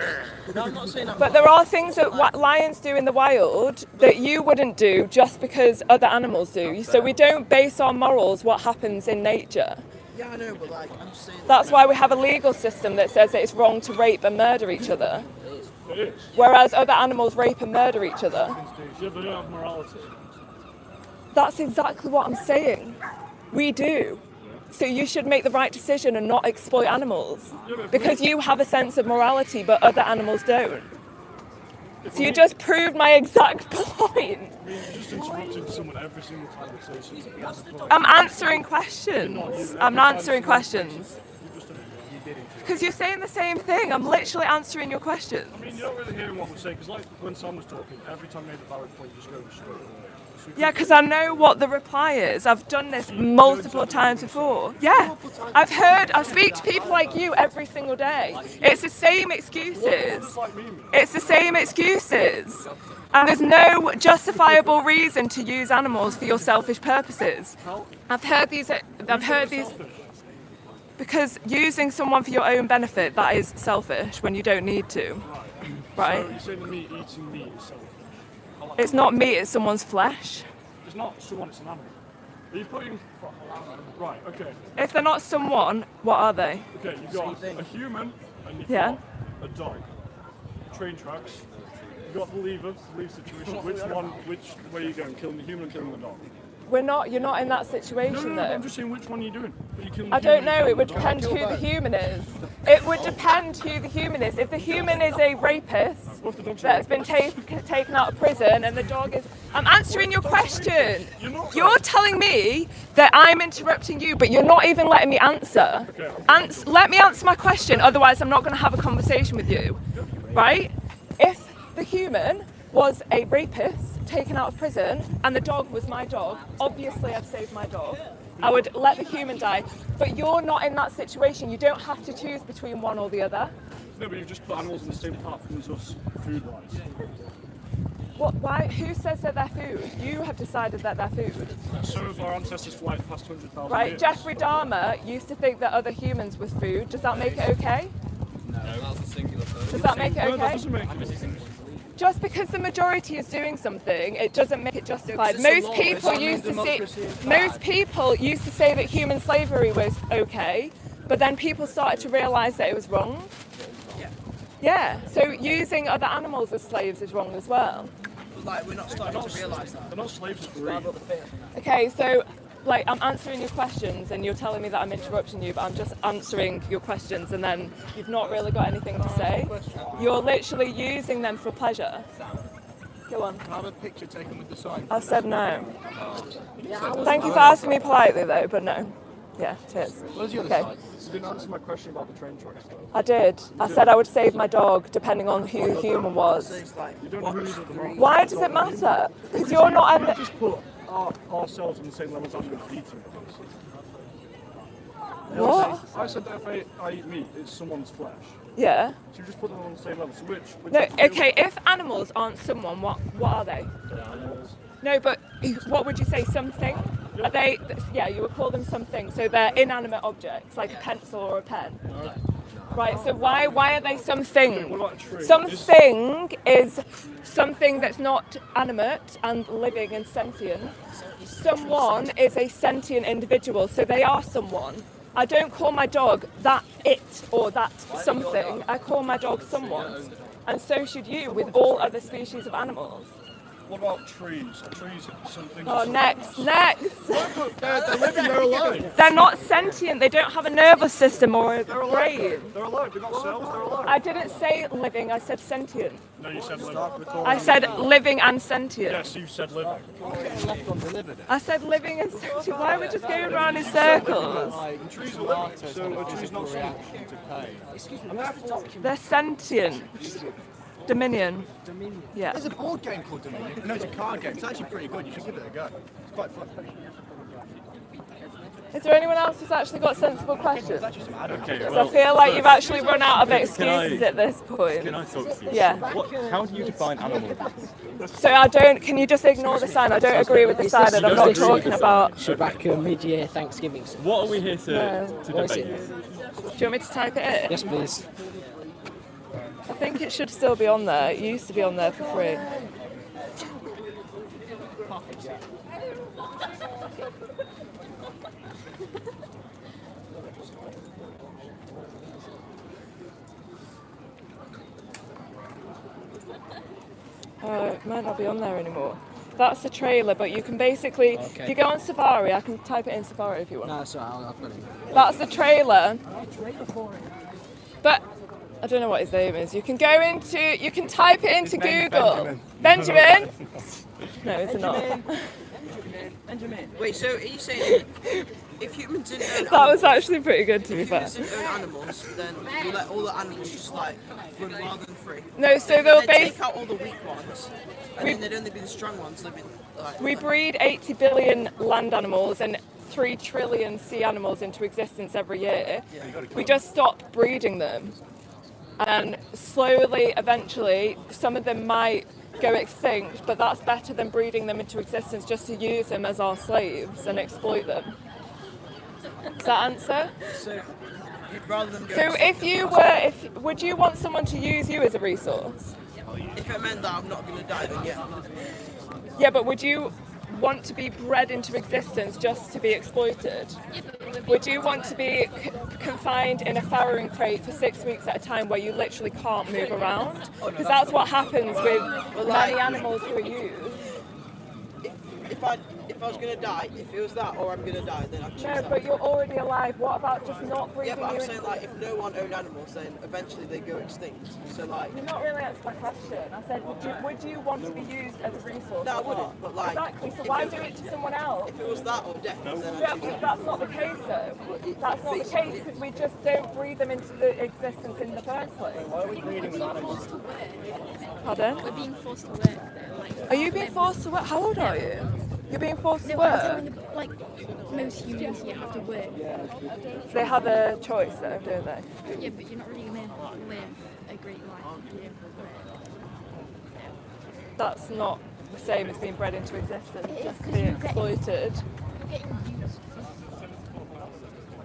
no, I'm not saying I'm But there are things that lions do in the wild that you wouldn't do just because other animals do. So we don't base our morals what happens in nature. yeah, I know, but like, I'm just saying. That's why we have a legal system that says that it's wrong to rape and murder each other, It is. whereas other animals rape and murder each other. Yeah, but they don't have morality. That's exactly what I'm saying. We do. So you should make the right decision and not exploit animals. Because you have a sense of morality, but other animals don't. So you just proved my exact point. You're just interrupting someone every single time they say something. I'm answering questions. I'm answering questions. Because you're saying the same thing. I'm literally answering your questions. I mean, you're not really hearing what we're saying, because like when Sam was talking, every time I made a valid point, you just go straight away. So Yeah, because I know what the reply is. I've done this multiple times before. Yeah, I speak to people like you every single day. It's the same excuses. It's the same excuses. And there's no justifiable reason to use animals for your selfish purposes. I've heard these, because using someone for your own benefit, that is selfish when you don't need to, right? So you're saying that eating meat is selfish? It's not meat, it's someone's flesh. It's not someone, it's an animal. Are you putting... Right, okay. If they're not someone, what are they? Okay, you've got a human and you've Yeah. got a dog. Train tracks. You've got the lever situation. Which way are you going? Killing the human or killing the dog? You're not in that situation No, though. I'm just saying which one are you doing? Are you killing the I don't human know, or it would killing the depend dog? who the human is. It would depend who the human is. If the human is a rapist What if the dog's that's been taken out of prison and the dog is... I'm answering your question. You're telling me that I'm interrupting you, but you're not even letting me answer. Let me answer my question, otherwise I'm not going to have a conversation with you. Right? If the human was a rapist taken out of prison and the dog was my dog, obviously I'd save my dog. I would let the human die. But you're not in that situation. You don't have to choose between one or the other. No, but you've just put animals in the same platform as us, food-wise. What? Why? Who says that they're food? You have decided that they're food. So have our ancestors for like the past 100,000 Right? years. Jeffrey Dahmer used to think that other humans were food. Does that make it okay? No, that's a singular person. Does that make it No, that okay? doesn't make it. Just because the majority is doing something, it doesn't make it justified. it's a Most law, people it's used to not say, democracy, it's most people used to say that human slavery was okay, but then people started to realise that it was wrong. Yeah. So using other animals as slaves is wrong as well. But like, we're not starting to realise that. They're not slaves for eating. Okay, so like I'm answering your questions and you're telling me that I'm interrupting you, but I'm just answering your questions and then you've not really got anything to say. You're literally using them for pleasure. Go on. Can I have a picture taken with the sign? I said no. Thank you for asking me politely though, but no. Yeah, cheers. Where's the other Okay. side? You didn't answer my question about the train tracks though. I did. I said I would save my dog depending on who the human was. It's like, You don't really know the mark. Why does it matter? Because you're not... We just put ourselves on the same level as animals eating things. What? I said that if I eat meat, it's someone's flesh. Yeah. So you just put them on the same level. So which No, okay, if animals aren't someone, what are they? animals? No, but what would you say? Something? Are they? Yeah, you would call them something. So they're inanimate objects, like a pencil or a pen. Right. So why are they something? What about a tree? Something is something that's not animate and living and sentient. Someone is a sentient individual, so they are someone. I don't call my dog that it or that something. I call my dog someone. And so should you with all other species of animals. What about trees? Are trees something? Oh, next. They're living. They're alive. They're not sentient. They don't have a nervous system or a brain. They're alive. They've got cells. They're alive. I didn't say living. I said sentient. No, you said living. I said living and sentient. Yes, you said living. I said living and sentient. Why are we just going around in circles? Trees are living. So a tree's not sentient. They're sentient. Dominion. Yeah. There's a board game called Dominion. No, it's a card game. It's actually pretty good. You should give it a go. It's quite fun. Is there anyone else who's actually got sensible questions? Okay, Because well, I feel like you've actually run out of excuses at this point. Can I talk to you? Yeah. How do you define animal? So can you just ignore the sign? I don't agree with the sign and I'm not talking about... Chewbacca mid-year Thanksgiving. What are we here to What is debate? it? Do you want me to type it in? Yes, please. I think it should still be on there. It used to be on there for free. It might not be on there anymore. That's the trailer, but you can basically, if you go on Safari, I can type it in Safari if you want. No, sorry, I've got it. That's the trailer. But I don't know what his name is. You can type it into Google. Benjamin? No, it's not. Wait, so are you saying if humans didn't own That was actually pretty good, to be if fair. humans didn't own animals, then you let all the animals just like run wild and free? No, so they'll They'd take out all the weak ones, and then they'd only be the strong ones living like... We breed 80 billion land animals and 3 trillion sea animals into existence every year. We just stop breeding them. And slowly, eventually, some of them might go extinct, but that's better than breeding them into existence just to use them as our slaves and exploit them. Does that answer? So, rather than go So if would you want someone to use you as a resource? if it meant that I'm not going to die, then yeah. Yeah, but would you want to be bred into existence just to be exploited? Would you want to be confined in a farrowing crate for 6 weeks at a time where you literally can't move around? Because that's what happens with many animals who are used. If I was going to die, if it was that or I'm going to die, then I'd choose No, that. but you're already alive. What about just not breeding Yeah, but I'm you? saying like if no one owned animals, then eventually they go extinct. So like... You're not really answering my question. I said, would you want to be used as a resource? No, I or wouldn't, not? but, like, Exactly, so if why it- do it to someone else? If it was that or death, then Yeah, I'd choose but that's not the case though. That's not the case because we just don't breed them into the existence in the first place. Why are we breeding with animals? Pardon? We're being forced to work though. Like, Are you being forced to work? How old are you? You're being forced to no, work? I'm telling you, like most humans, you have to work. They have a choice though, don't they? Yeah, but you're not really gonna live a great life if you don't work. That's not the same as being bred into existence, It is, just to 'cause be you're getting- exploited. You're getting used.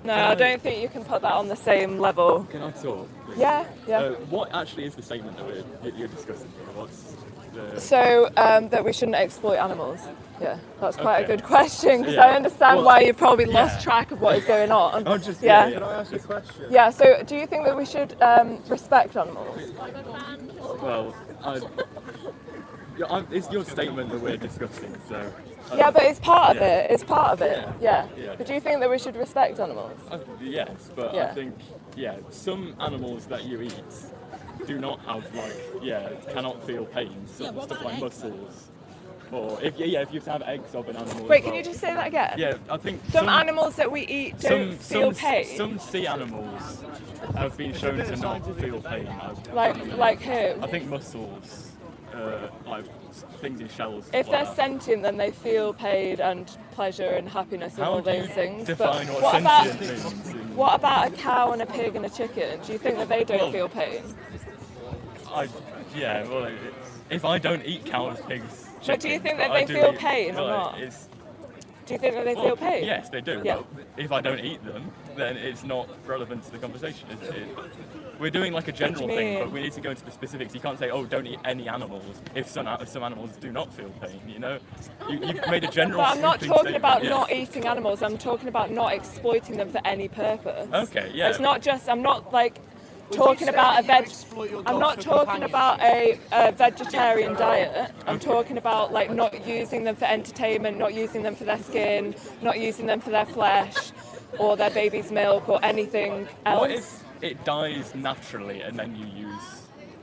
No, I don't think you can put that on the same level. Can I talk? Yeah, yeah. What actually is the statement that you're discussing here? What's the... So that we shouldn't exploit animals. Yeah, that's quite a Okay. good question because Yeah. I understand Well, why you've probably yeah. lost track of what is going on. I'm just yeah. Can I ask you a question? Yeah. So do you think that we should respect animals? Well, it's your statement that we're discussing, so... Yeah, but it's part of Yeah. it. It's part of it. Yeah. Yeah. But do you think that we should respect animals? Yes, but Yeah. I think, some animals that you eat do not have, cannot feel pain. Some stuff like mussels. Or if you have to have eggs of an animal. Wait, as can well. you just say that again? Yeah, I think Some animals that we eat don't feel pain. Some sea animals have been shown to not feel pain. Like who? I think mussels, like things in shells. If like they're that. sentient, then they feel pain and pleasure and happiness and How all do you those things. define But what about sentient means? what about a cow and a pig and a chicken? Do you think that they don't Well, feel pain? If I don't eat cows, pigs, But do you chickens, think that but I they do feel eat- pain or well, not? it's- Do you think that they well, feel pain? Yes, they do. Yeah. But if I don't eat them, then it's not relevant to the conversation. We're doing like a general thing, but we need to go into the specifics. You can't say, "Oh, don't eat any animals." If some animals do not feel pain, you've made a general. But I'm not sweeping talking statement, about yeah. not eating animals. I'm talking about not exploiting them for any purpose. Okay, yeah. It's not just. I'm not like talking about I'm not talking about a vegetarian diet. I'm talking about like not using them for entertainment, not using them for their skin, not using them for their flesh or their baby's milk or anything else. What if it dies naturally and then you use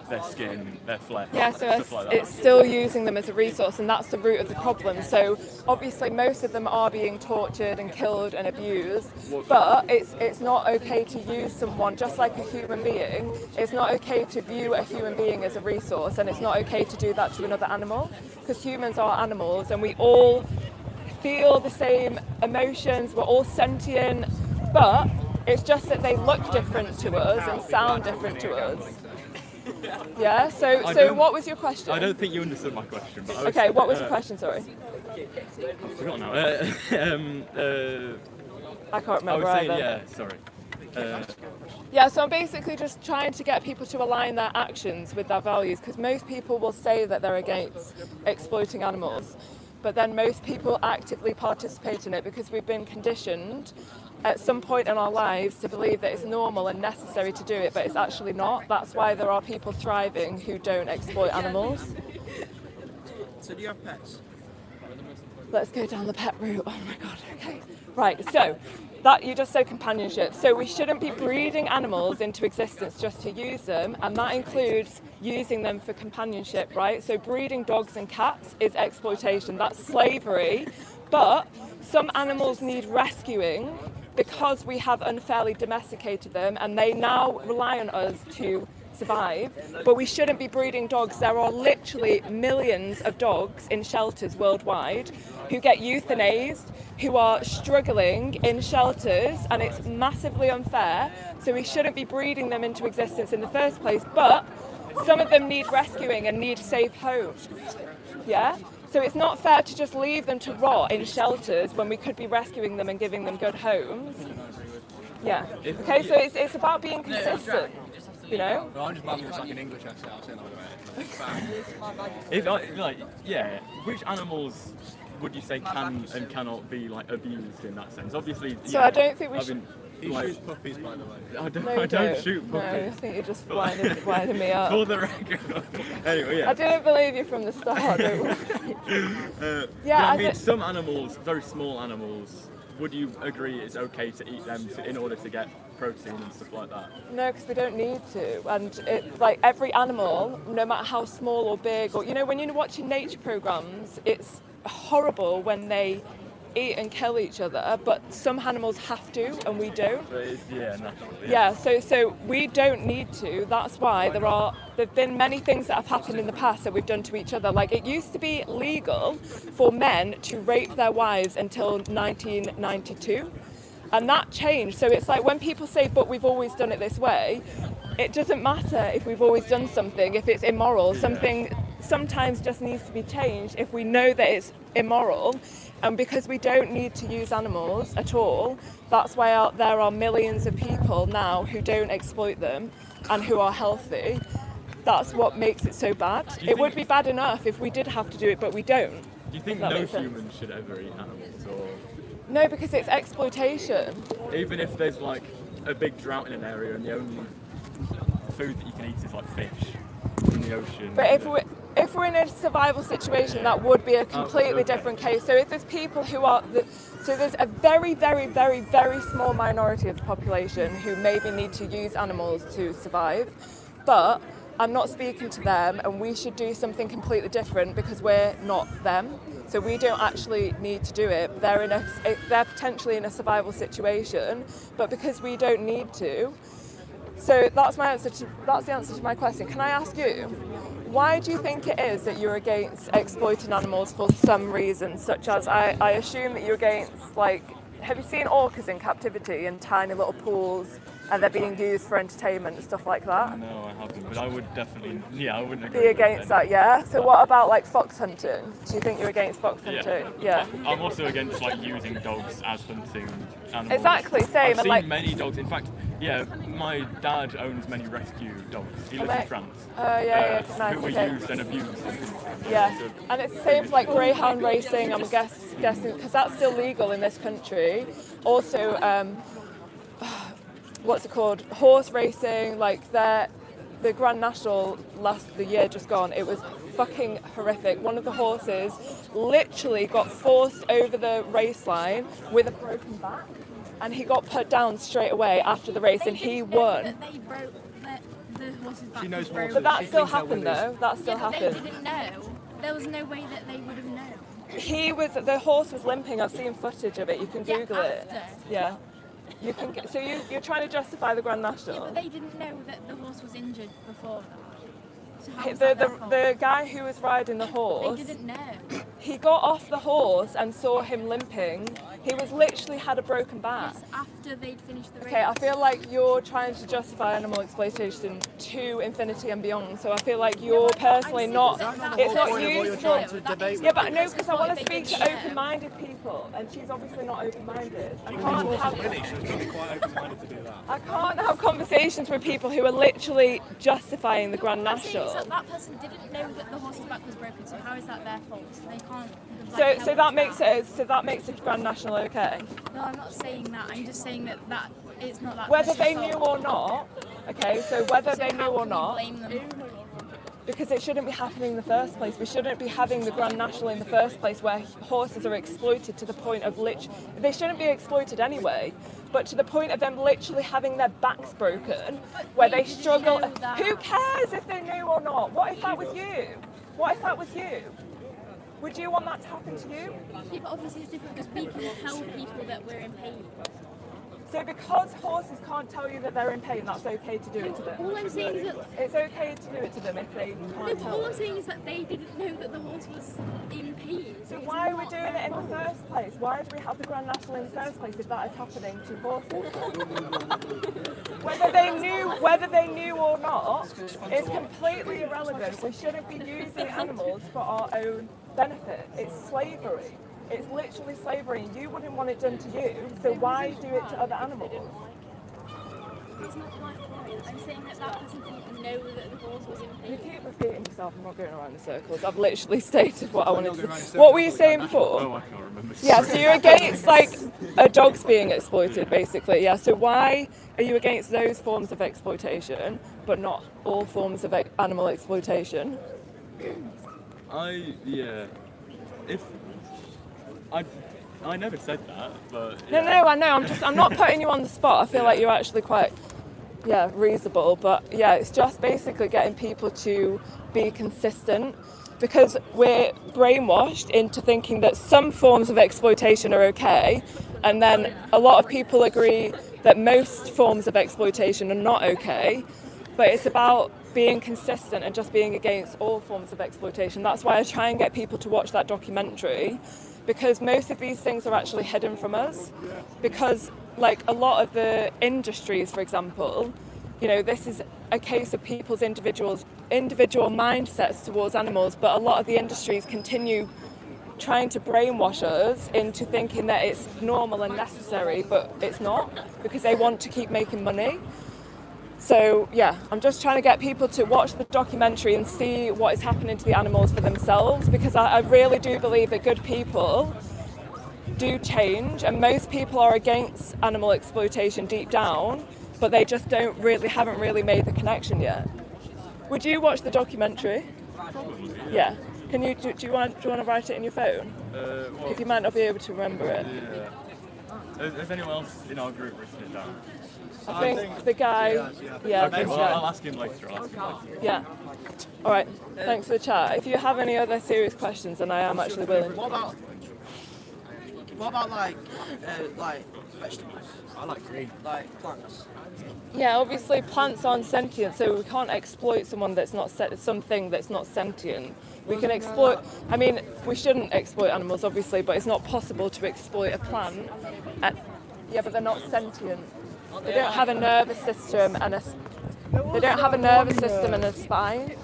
their skin, their flesh, Yeah, so stuff like that? it's still using them as a resource, and that's the root of the problem. So obviously most of them are being tortured and killed and abused, but it's not okay to use someone just like a human being. It's not okay to view a human being as a resource, and it's not okay to do that to another animal, because humans are animals and we all feel the same emotions, we're all sentient, but it's just that they look different to us and sound different to us. Yeah, so what was your question? I don't think you understood my question. But Okay, what was your question, sorry? I forgot now. I can't I remember was saying, either. yeah, sorry. Yeah, so I'm basically just trying to get people to align their actions with their values, because most people will say that they're against exploiting animals, but then most people actively participate in it because we've been conditioned at some point in our lives to believe that it's normal and necessary to do it, but it's actually not. That's why there are people thriving who don't exploit animals. So do you have pets? Let's go down the pet route. Oh my god, okay. Right, so that you just said companionship. So we shouldn't be breeding animals into existence just to use them, and that includes using them for companionship, right? So breeding dogs and cats is exploitation, that's slavery, but some animals need rescuing because we have unfairly domesticated them and they now rely on us to survive, but we shouldn't be breeding dogs. There are literally millions of dogs in shelters worldwide who get euthanized, who are struggling in shelters, and it's massively unfair, so we shouldn't be breeding them into existence in the first place, but some of them need rescuing and need safe homes. Yeah? So it's not fair to just leave them to rot in shelters when we could be rescuing them and giving them good homes. Yeah. Okay, so it's about being consistent, you know? Well, I'm just babbling like an English essay. I'll say Which animals would you say can and cannot be like abused in that sense? Obviously. So I don't think we should. He shoots puppies, by the way. I No, don't shoot No, puppies. I think you're just winding me up. For the record. Anyway, yeah. I didn't believe you from the start. Don't worry. I mean, some animals, very small animals, would you agree it's okay to eat them in order to get protein and stuff like that? No, because we don't need to. And it's like every animal, no matter how small or big, or, you know, when you're watching nature programs, it's horrible when they eat and kill each other, but some animals have to and we don't. Naturally. Yeah, so we don't need to. That's why there've been many things that have happened in the past that we've done to each other. Like, it used to be legal for men to rape their wives until 1992, and that changed. So it's like when people say, but we've always done it this way, it doesn't matter if we've always done something, if it's immoral. Something sometimes just needs to be changed if we know that it's immoral. And because we don't need to use animals at all, that's why there are millions of people now who don't exploit them and who are healthy. That's what makes it so bad. It would be bad enough if we did have to do it, but we don't. Do you think no human should ever eat animals? Or No, because it's exploitation. even if there's like a big drought in an area and the only food that you can eat is like fish in the ocean? But if we're in a survival situation, that would be a completely different case. So if there's people who are, so there's a very, very, very, very small minority of the population who maybe need to use animals to survive, but I'm not speaking to them, and we should do something completely different because we're not them. So we don't actually need to do it. They're potentially in a survival situation, but because we don't need to. So that's the answer to my question. Can I ask you, why do you think it is that you're against exploiting animals for some reason, such as I assume that you're against, like, have you seen orcas in captivity in tiny little pools and they're being used for entertainment and stuff like that? No, I haven't, but I would definitely, I wouldn't agree Be with against that, yeah? So what about like fox hunting? Do you think you're against fox hunting? Yeah. I'm also against like using dogs as hunting animals. Exactly, same. I've and seen like, many dogs. In fact, my dad owns many rescue dogs. He lives in France. Nice, Who were okay. used and abused. Yeah, and it's the same for like greyhound racing, I'm guessing, because that's still legal in this country. Also, what's it called? Horse racing, like the Grand National the year just gone. It was fucking horrific. One of the horses literally got forced over the race line with a broken back, and he got put down straight away after the race, and he won. That they broke the horse's back. She knows was broken. But that still happened though. That still But happened. they didn't know. There was no way that they would have known. The horse was limping. I've seen footage of it. You can Yeah, Google it. after. Yeah. You can. So you're trying to justify the Grand Yeah, National. but they didn't know that the horse was injured before that. So how was The, that their the, fault? the guy who was riding the horse, They didn't know. he got off the horse and saw him limping. He was literally had a broken back. Yes, after they'd finished the race. Okay, I feel like you're trying to justify animal exploitation to infinity and beyond. So I feel like you're personally not. It's not useful. Yeah, but no, because I want to speak to open-minded people, and she's obviously not open-minded. I can't have conversations with people who are literally justifying the Grand I'm saying National. is that person didn't know that the horse's back was broken, so how is that their fault? They can't. So that makes the Grand National okay. No, I'm not saying that. I'm just saying that it's not that. Whether they person's knew fault. or not, okay. So whether So they knew how or can we not, blame them? because it shouldn't be happening in the first place. We shouldn't be having the Grand National in the first place where horses are exploited to the point of they shouldn't be exploited anyway, but to the point of them literally having their backs broken, where they didn't struggle. know that. Who cares if they knew or not? What if that was you? What if that was you? Would you want that to happen to you? Yeah, but obviously it's different because we can tell people that we're in pain. So because horses can't tell you that they're in pain, that's okay to do it to them? All I'm saying is that It's okay to do it to them if they no, can't but tell all I'm them. saying is that they didn't know that the horse was in pain. So why are we doing it in the first place? Why do we have the Grand National in the first place if that is happening to horses? Whether they knew or not, is completely irrelevant. We shouldn't be using animals for our own benefit. It's slavery. It's literally slavery. You wouldn't want it done to you, so why do it to other animals? That's not my point. I'm saying that person didn't know that the horse was in You pain. keep repeating yourself. I'm not going around in circles. I've literally stated what I wanted to say. What were you saying before? Oh, I can't remember. Yeah, so you're against like dogs being exploited, basically. Yeah. So why are you against those forms of exploitation, but not all forms of animal exploitation? I never said that, but No, I know. I'm not putting you on the spot. I feel like you're actually quite, reasonable. But yeah, it's just basically getting people to be consistent, because we're brainwashed into thinking that some forms of exploitation are okay, and then a lot of people agree that most forms of exploitation are not okay. But it's about being consistent and just being against all forms of exploitation. That's why I try and get people to watch that documentary, because most of these things are actually hidden from us. Because like a lot of the industries, for example, this is a case of people's individual mindsets towards animals, but a lot of the industries continue trying to brainwash us into thinking that it's normal and necessary, but it's not, because they want to keep making money. So yeah, I'm just trying to get people to watch the documentary and see what is happening to the animals for themselves, because I really do believe that good people do change, and most people are against animal exploitation deep down, but they just haven't really made the connection yet. Would you watch the documentary? probably. Yeah. Can you do you want to write it in your phone? Because you might not be able to remember it. Yeah. Has anyone else in our group written it down? I think the guy. Yeah. Okay, well, yeah. I'll ask him later. Yeah. All right. Thanks for the chat. If you have any other serious questions, then I am actually willing. What about like vegetables? I like green. Like plants. Yeah, obviously plants aren't sentient, so we can't exploit something that's not sentient. We can exploit. I mean, we shouldn't exploit animals, obviously, but it's not possible to exploit a plant. Yeah, but they're not sentient. They don't have a nervous system and a spine,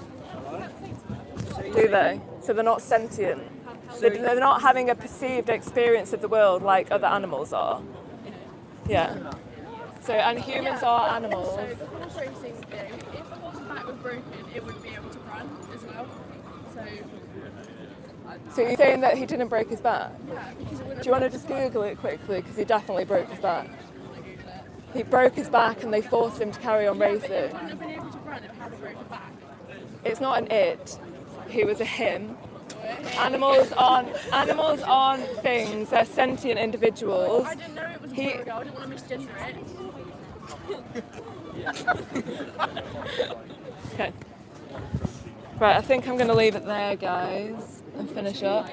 do they? So they're not sentient. They're not having a perceived experience of the world like other animals are. Yeah. So, and humans are animals. So the horse racing thing, if the horse's back was broken, it would be able to run as well. So you're saying that he didn't break his back? Yeah, because it would Do you want to just Google it quickly? Because he definitely broke his back. He broke his back and they forced him to carry on racing. Wouldn't have been able to run if he hadn't broken his back. It's not an it. He was a him. Animals aren't things. They're sentient individuals. I didn't know it was a boy girl. I didn't want to misgender it. Okay. Right, I think I'm going to leave it there, guys, and finish up.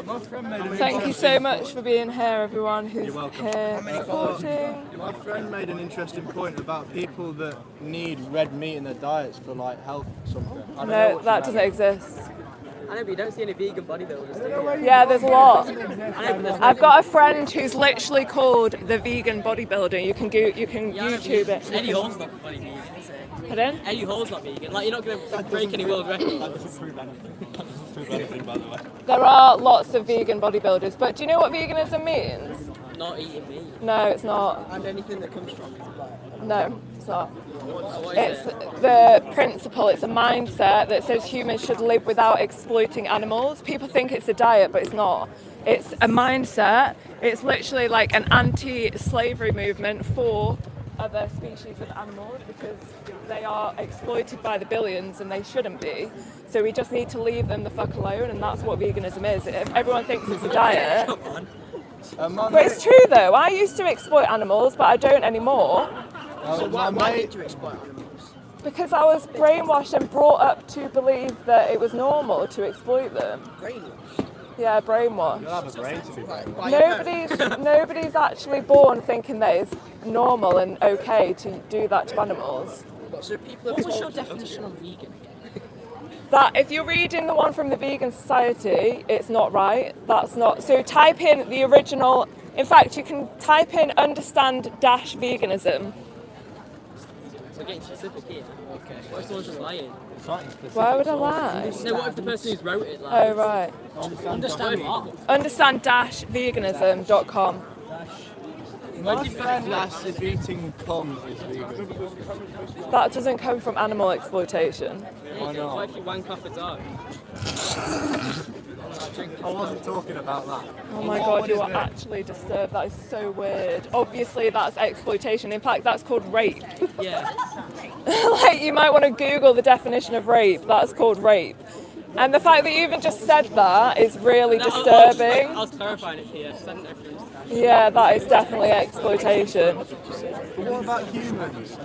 My friend made an Thank you so much for being here, everyone who's You're welcome. here supporting. My friend made an interesting point about people that need red meat in their diets for like health or something. I don't know No, what that she doesn't exist. I know, but you don't see any vegan bodybuilders, do you? Yeah, there's a lot. I know, but there's I've got a friend who's literally called the Vegan Bodybuilder. You can YouTube it. Eddie Hall's not bloody vegan, is he? Pardon? Eddie Hall's not vegan. Like, you're not going to break any world records. That doesn't prove anything. That doesn't prove anything, by the way. There are lots of vegan bodybuilders, but do you know what veganism means? Not eating meat. No, it's not. And anything that comes from it. No, it's not. What It's is it? the principle, it's a mindset that says humans should live without exploiting animals. People think it's a diet, but it's not. It's a mindset. It's literally like an anti-slavery movement for other species of animals because they are exploited by the billions and they shouldn't be. So we just need to leave them the fuck alone, and that's what veganism is. If everyone thinks it's a diet. But it's true though. I used to exploit animals, but I don't anymore. So why did you exploit animals? Because I was brainwashed and brought up to believe that it was normal to exploit them. Brainwashed? Yeah, brainwashed. You'll have a brain to be brainwashed. Nobody's actually born thinking that it's normal and okay to do that to animals. So people What was your definition of vegan? That if you're reading the one from the Vegan Society, it's not right. That's not. So type in the original. In fact, you can type in understand-veganism. So getting specific here. Okay. What if someone's just lying? Why would I lie? No, what if the person who's wrote it lies? Oh, right. Understand what? Understand-veganism.com. My friend asked if eating cum is vegan. That doesn't come from animal exploitation. Why not? What if you wank off a dog? I wasn't talking about that. Oh my god, you are actually disturbed. That is so weird. Obviously, that's exploitation. In fact, that's called rape. Yeah. Like, you might want to Google the definition of rape. That's called rape. And the fact that you even just said that is really disturbing. I was clarifying it here. So I didn't know if you understand. Yeah, that is definitely exploitation. But what about humans?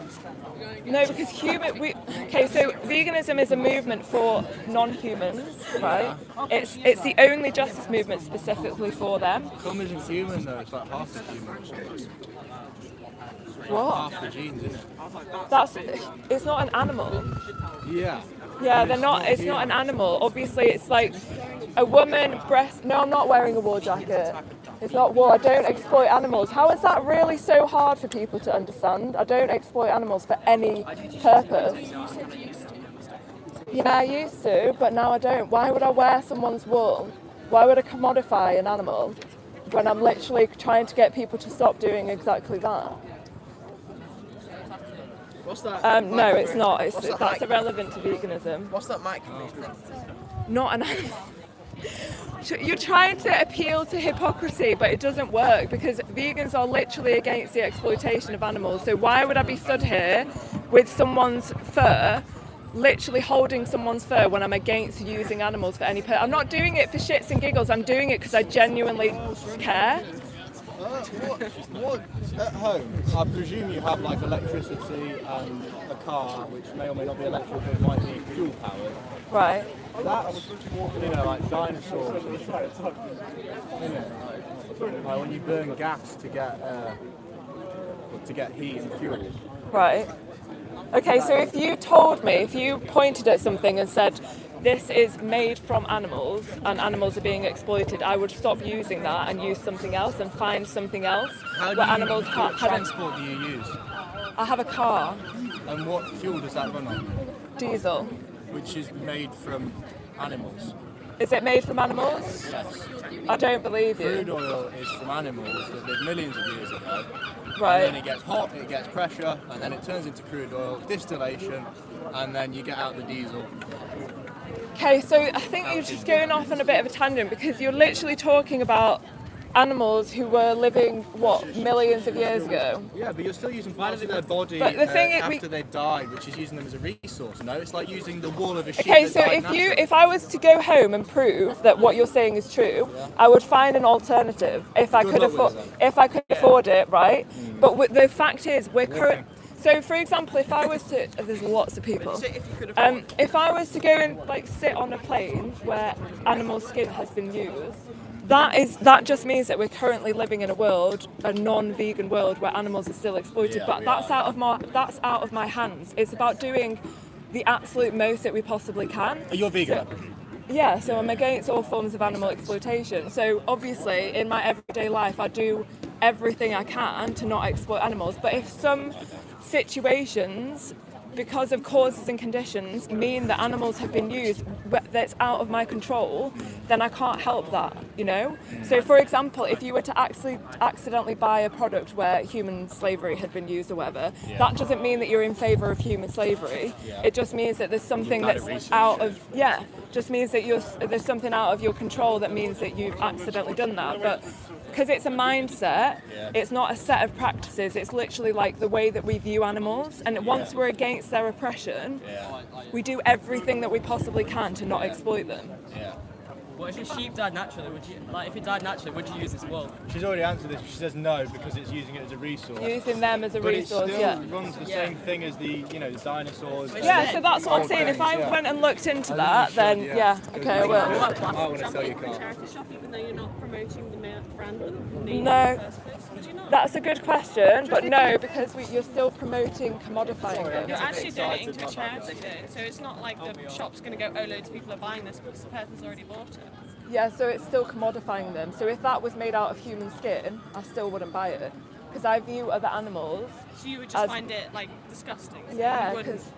No, because okay, so veganism is a movement for non-humans, right? It's the only justice movement specifically for them. Cum isn't human though, it's like half the humans. What? Half the genes, isn't it? It's not an animal. Yeah. Yeah, they're not. It's not an animal. Obviously, it's like a woman breast. No, I'm not wearing a wool jacket. It's not wool. I don't exploit animals. How is that really so hard for people to understand? I don't exploit animals for any purpose. Yeah, I used to, but now I don't. Why would I wear someone's wool? Why would I commodify an animal when I'm literally trying to get people to stop doing exactly that? What's that? No, it's not. What's that That's mic? irrelevant to veganism. What's that microphone thing? Not an animal. You're trying to appeal to hypocrisy, but it doesn't work because vegans are literally against the exploitation of animals. So why would I be stood here with someone's fur, literally holding someone's fur when I'm against using animals for any purpose? I'm not doing it for shits and giggles. I'm doing it because I genuinely care. What at home? I presume you have like electricity and a car, which may or may not be electric, but might be fuel powered. Right. That's, like dinosaurs. Like when you burn gas to get heat and fuel. Right. Okay, so if you pointed at something and said, this is made from animals and animals are being exploited, I would stop using that and use something else and find something else where animals What can't. transport do you use? I have a car, And what fuel does that run on? diesel. Which is made from animals. Is it made from animals? Yes. I don't believe you. Crude oil is from animals that lived millions of years ago. Right. And then it gets hot, it gets pressure, and then it turns into crude oil, distillation, and then you get out the diesel. Okay, so I think you're just going off on a bit of a tangent because you're literally talking about animals who were living, what, millions of years ago. Yeah, but you're still using parts of their body But the thing is, after they've died, which is using them as a resource. No, it's like using the wall of a sheep. Okay, that so died if I was to go home and prove that what you're saying is true, I would find an alternative if I could afford it, right? But the fact is, we're current. So, for example, if I was to, there's lots of people. If I was to go and like sit on a plane where animal skin has been used, that just means that we're currently living in a world, a non-vegan world, where animals are still exploited. But that's out of my hands. It's about doing the absolute most that we possibly can. You're vegan. Yeah, so I'm against all forms of animal exploitation. So obviously, in my everyday life, I do everything I can to not exploit animals. But if some situations, because of causes and conditions, mean that animals have been used that's out of my control, then I can't help that, you know? So for example, if you were to accidentally buy a product where human slavery had been used or whatever, that doesn't mean that you're in favour of human slavery. It just means that there's something that's out of, just means that there's something out of your control that means that you've accidentally done that. But because it's a mindset, it's not a set of practices, it's literally like the way that we view animals, and once we're against their oppression, we do everything that we possibly can to not exploit them. What if your sheep died naturally? If it died naturally, would you use this wool? She's already answered this. She says no because it's using it as a resource. Using them as a resource, But it still runs the same thing as the dinosaurs. Yeah, so that's what I'm saying. If I went and looked into that, then okay, I will. I want to sell your car. Charity shop, even though you're not promoting the brand. No, that's a good question, but no, because you're still promoting commodifying them. You're actually donating to a charity though, so it's not like the shop's going to go, oh, loads of people are buying this because the person's already bought it. Yeah, so it's still commodifying them. So if that was made out of human skin, I still wouldn't buy it. Because I view other animals. So you would just find it like disgusting? Yeah, because,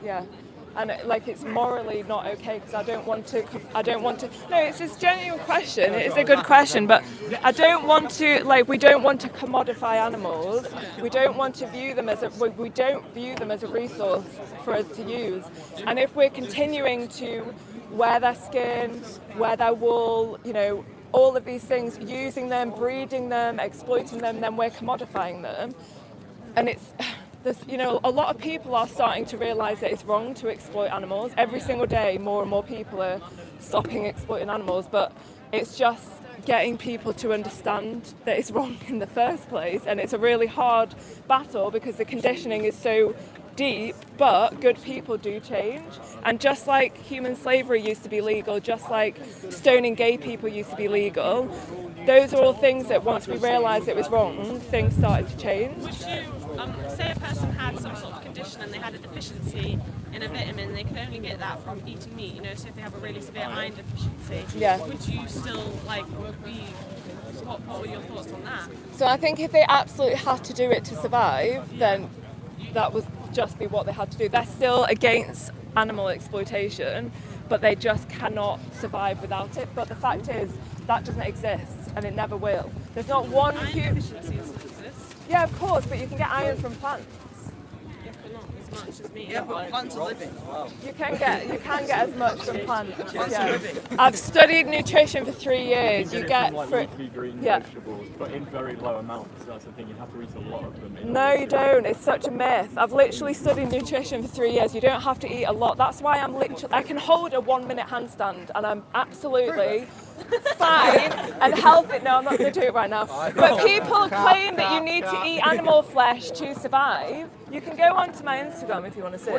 and it's morally not okay because I don't want to, no, it's this genuine question, it's a good question, but I don't want to, we don't want to commodify animals, we don't want to view them we don't view them as a resource for us to use, and if we're continuing to wear their skin, wear their wool, all of these things, using them, breeding them, exploiting them, then we're commodifying them, and a lot of people are starting to realise that it's wrong to exploit animals. Every single day, more and more people are stopping exploiting animals, but it's just getting people to understand that it's wrong in the first place, and it's a really hard battle because the conditioning is so deep, but good people do change. And just like human slavery used to be legal, just like stoning gay people used to be legal, those are all things that once we realised it was wrong, things started to change. Would you, say a person had some sort of condition and they had a deficiency in a vitamin, they could only get that from eating meat, so if they have a really severe iron deficiency, would you still, what were your thoughts on that? So I think if they absolutely had to do it to survive, then that would just be what they had to do. They're still against animal exploitation, but they just cannot survive without it. But the fact is, that doesn't exist, and it never will. There's not one iron deficiencies exist. Yeah, of course, but you can get iron from plants. Yeah, but not as much as meat. Yeah, but plants are living. You can get as much from plants. Plants are living. I've studied nutrition for 3 years. You get leafy green vegetables, but in very low amounts. That's the thing. You have to eat a lot of them. No, you don't. It's such a myth. I've literally studied nutrition for 3 years. You don't have to eat a lot. That's why I can hold a 1 minute handstand, and I'm absolutely fine and healthy. No, I'm not going to do it right now. But people claim that you need to eat animal flesh to survive. You can go onto my Instagram if you want to see.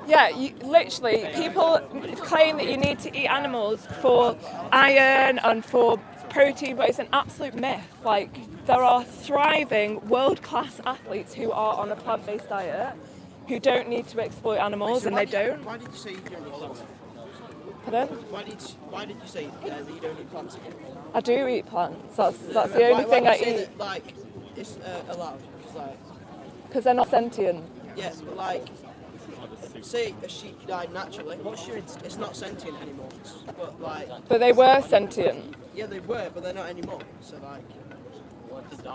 Yeah, literally, people claim that you need to eat animals for iron and for protein, but it's an absolute myth. There are thriving world-class athletes who are on a plant-based diet who don't need to exploit animals, and they don't. Why did you say you don't eat plants? Pardon? Why did you say that you don't eat plants? I do eat plants. That's the only thing I eat. That, it's allowed because they're not sentient. Yes, but say a sheep died naturally. What's your instinct? It's not sentient anymore. But they were sentient. Yeah, they were, but they're not anymore.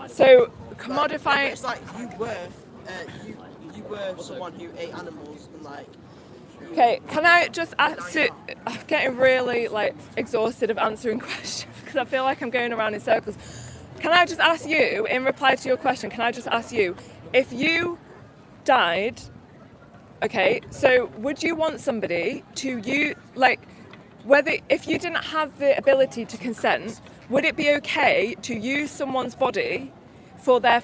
So commodifying. It's like you were someone who ate animals and Okay, can I just ask you, I'm getting really exhausted of answering questions because I feel like I'm going around in circles. Can I just ask you, in reply to your question, can I just ask you, if you died, okay, so would you want somebody to if you didn't have the ability to consent, would it be okay to use someone's body for their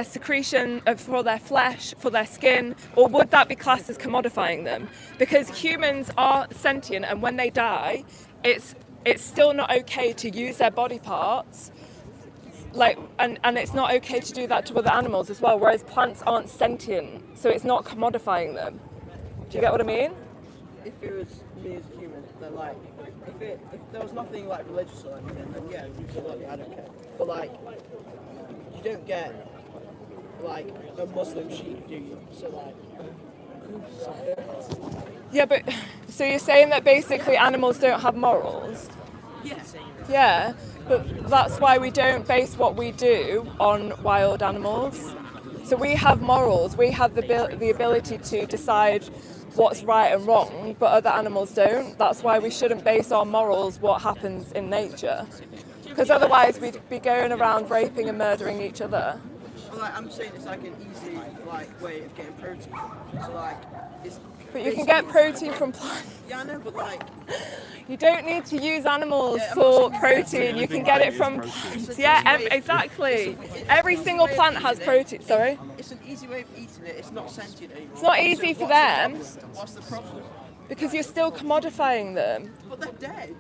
secretion, for their flesh, for their skin, or would that be classed as commodifying them? Because humans are sentient, and when they die, it's still not okay to use their body parts, and it's not okay to do that to other animals as well. Whereas plants aren't sentient, so it's not commodifying them. Do you get what I mean? If it was me as a human, then like, if there was nothing like religious or anything, then yeah, absolutely, I don't care. But like, you don't get like a Muslim sheep, do you? So like. Yeah, but so you're saying that basically animals don't have morals? Yeah, but that's why we don't base what we do on wild animals. So we have morals, we have the ability to decide what's right and wrong, but other animals don't. That's why we shouldn't base our morals what happens in nature. Because otherwise we'd be going around raping and murdering each other. Well, like, I'm saying it's like an easy way of getting protein. So like, it's. But you can get protein from plants. Yeah, I know, but like. You don't need to use animals for protein. You can get it from plants. Yeah, exactly. Every single plant has protein. Sorry. It's an easy way of eating it. It's not sentient anymore. It's not easy for them. What's the problem? Because you're still commodifying them. But they're dead.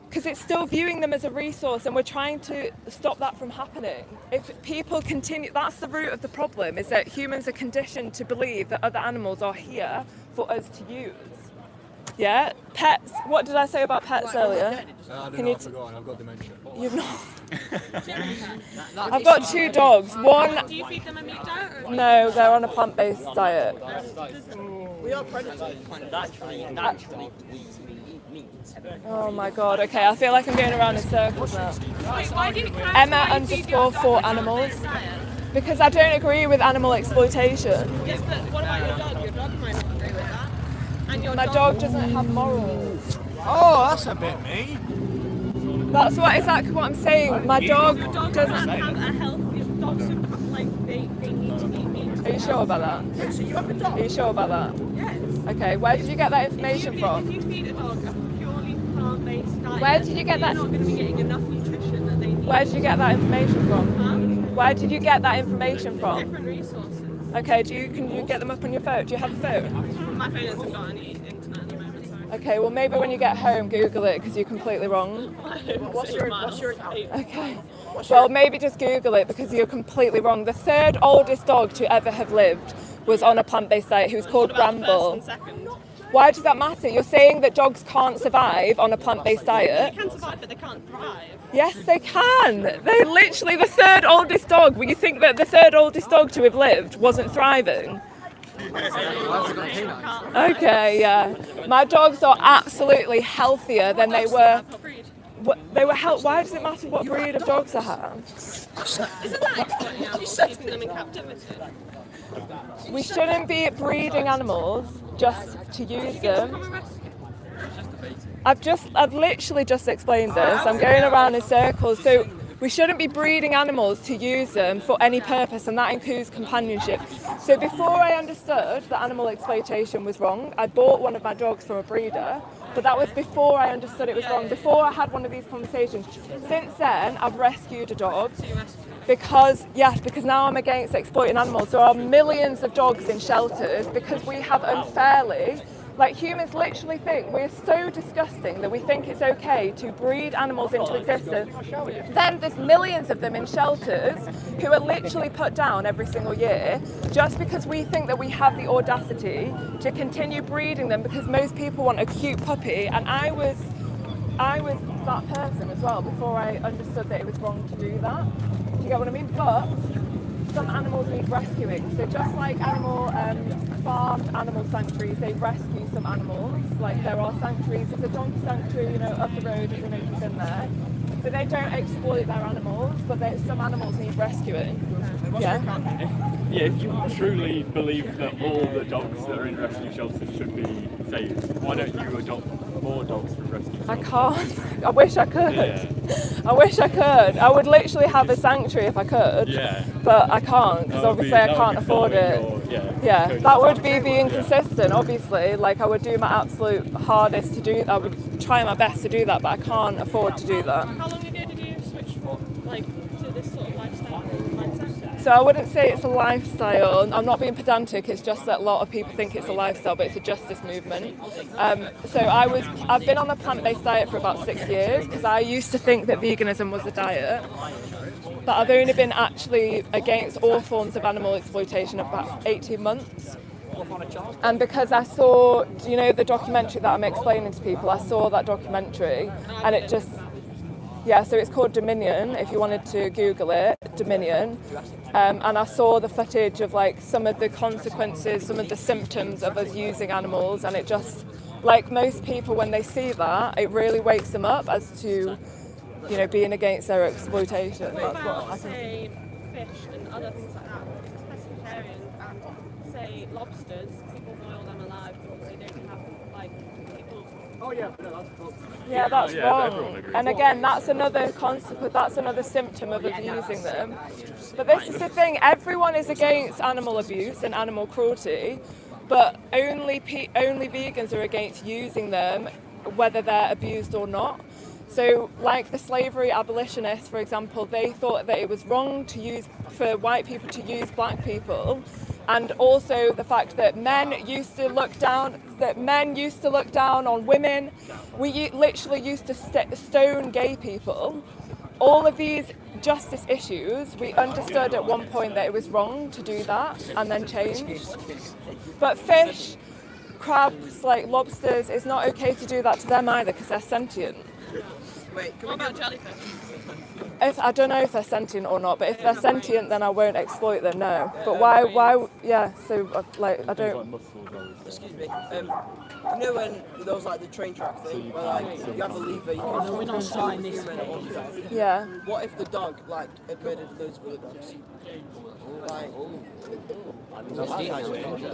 Because it's still viewing them as a resource, and we're trying to stop that from happening. If people continue, that's the root of the problem, is that humans are conditioned to believe that other animals are here for us to use. Yeah? Pets, what did I say about pets earlier? I don't know, I've forgotten, I've got dementia. You've not? I've got 2 dogs. One. Do you feed them a meat diet? Or No, they're on a plant-based diet. We are predators. Naturally, we eat meat. Oh my god, okay, I feel like I'm going around in circles now. Wait, why didn't Emma_4animals. Because I don't agree with animal exploitation. Yes, but what about your dog? Your dog might not agree with that. And your My dog doesn't have morals. Oh, that's a bit mean. That's exactly what I'm saying. My dog Your dog doesn't have a healthy dogs they need to eat meat. Are you sure about that? So you have a dog? Are you sure about that? Yes. Okay, where did you get that information from? If you feed a dog a purely plant-based diet, Where did you get that? You're not going to be getting enough nutrition that they need. Where did you get that information from? Huh? Where did you get that information from? Different resources. Okay, can you get them up on your phone? Do you have a phone? My phone hasn't got any internet at the moment, sorry. Okay, well maybe when you get home, Google it because you're completely wrong. What's your account? Okay. Well, maybe just Google it because you're completely wrong. The 3rd oldest dog to ever have lived was on a plant-based diet. He was called Bramble. Why does that matter? You're saying that dogs can't survive on a plant-based diet? They can survive, but they can't thrive. Yes, they can. They're literally the 3rd oldest dog. Will you think that the 3rd oldest dog to have lived wasn't thriving? Okay, yeah. My dogs are absolutely healthier than they were. Why does it matter what breed of dogs I have? Isn't that exploiting animals, keeping them in captivity? We shouldn't be breeding animals just to use them. I've literally just explained this. I'm going around in circles. So we shouldn't be breeding animals to use them for any purpose, and that includes companionship. So before I understood that animal exploitation was wrong, I bought one of my dogs from a breeder, but that was before I understood it was wrong, before I had one of these conversations. Since then, I've rescued a dog because now I'm against exploiting animals. There are millions of dogs in shelters because we have unfairly. Like, humans literally think we're so disgusting that we think it's okay to breed animals into existence. Then there's millions of them in shelters who are literally put down every single year just because we think that we have the audacity to continue breeding them because most people want a cute puppy. And I was that person as well before I understood that it was wrong to do that. Do you get what I mean? But some animals need rescuing. So just like farmed animal sanctuaries, they rescue some animals. Like there are sanctuaries, there's a donkey sanctuary, up the road, I don't know if you've been there. So they don't exploit their animals, but some animals need rescuing. Yeah. Yeah, if you truly believe that all the dogs that are in rescue shelters should be saved, why don't you adopt more dogs from rescue shelters? I can't. I wish I could. Yeah. I wish I could. I would literally have a sanctuary if I could. Yeah. But I can't because That would be- obviously I that would can't be afford it. following your- Yeah, code that of would be conduct. being consistent. Obviously, like I would do my absolute hardest to do. I would try my best to do that, but I can't afford to do that. How long ago did you switch to this sort of lifestyle mindset? So I wouldn't say it's a lifestyle. I'm not being pedantic. It's just that a lot of people think it's a lifestyle, but it's a justice movement. So I've been on a plant-based diet for about 6 years because I used to think that veganism was a diet. But I've only been actually against all forms of animal exploitation about 18 months. And because I saw, the documentary that I'm explaining to people, I saw that documentary and it just, so it's called Dominion, if you wanted to Google it, Dominion. And I saw the footage of like some of the consequences, some of the symptoms of us using animals, and it just, like most people when they see that, it really wakes them up as to, being against their exploitation. What about, say, fish and other things like that? Because pescatarians and, say, lobsters, people boil them alive because they don't have, people... Oh yeah, no, that's cool. Yeah, that's everyone wrong. agrees. And again, that's another consequence, that's another symptom of us using them. But this is the thing, everyone is against animal abuse and animal cruelty, but only vegans are against using them, whether they're abused or not. So, like the slavery abolitionists, for example, they thought that it was wrong for white people to use black people, and also the fact that men used to look down on women. We literally used to stone gay people. All of these justice issues, we understood at one point that it was wrong to do that, and then changed. But fish, crabs, like lobsters, it's not okay to do that to them either because they're sentient. Wait, What about jellyfish? I don't know if they're sentient or not, but if they're sentient, then I won't exploit them. No. But why? Yeah. So I don't. Excuse me. When there was like the train track thing, where like you have a lever, you can we're not starting this. Yeah. What if the dog had murdered loads of other dogs?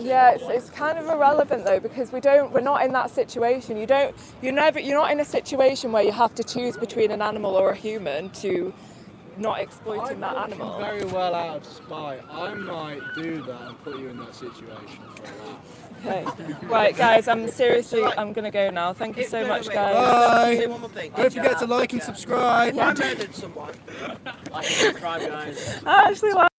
Yeah, it's kind of irrelevant though because we're not in that situation. You're not in a situation where you have to choose between an animal or a human to not exploiting that animal. Very well out of spite. I might do that and put you in that situation. Okay. Right, guys, I'm going to go now. Thank you so much, guys. Bye. Say one more thing. Don't forget to like and subscribe. I murdered someone. Like and subscribe, guys. I actually like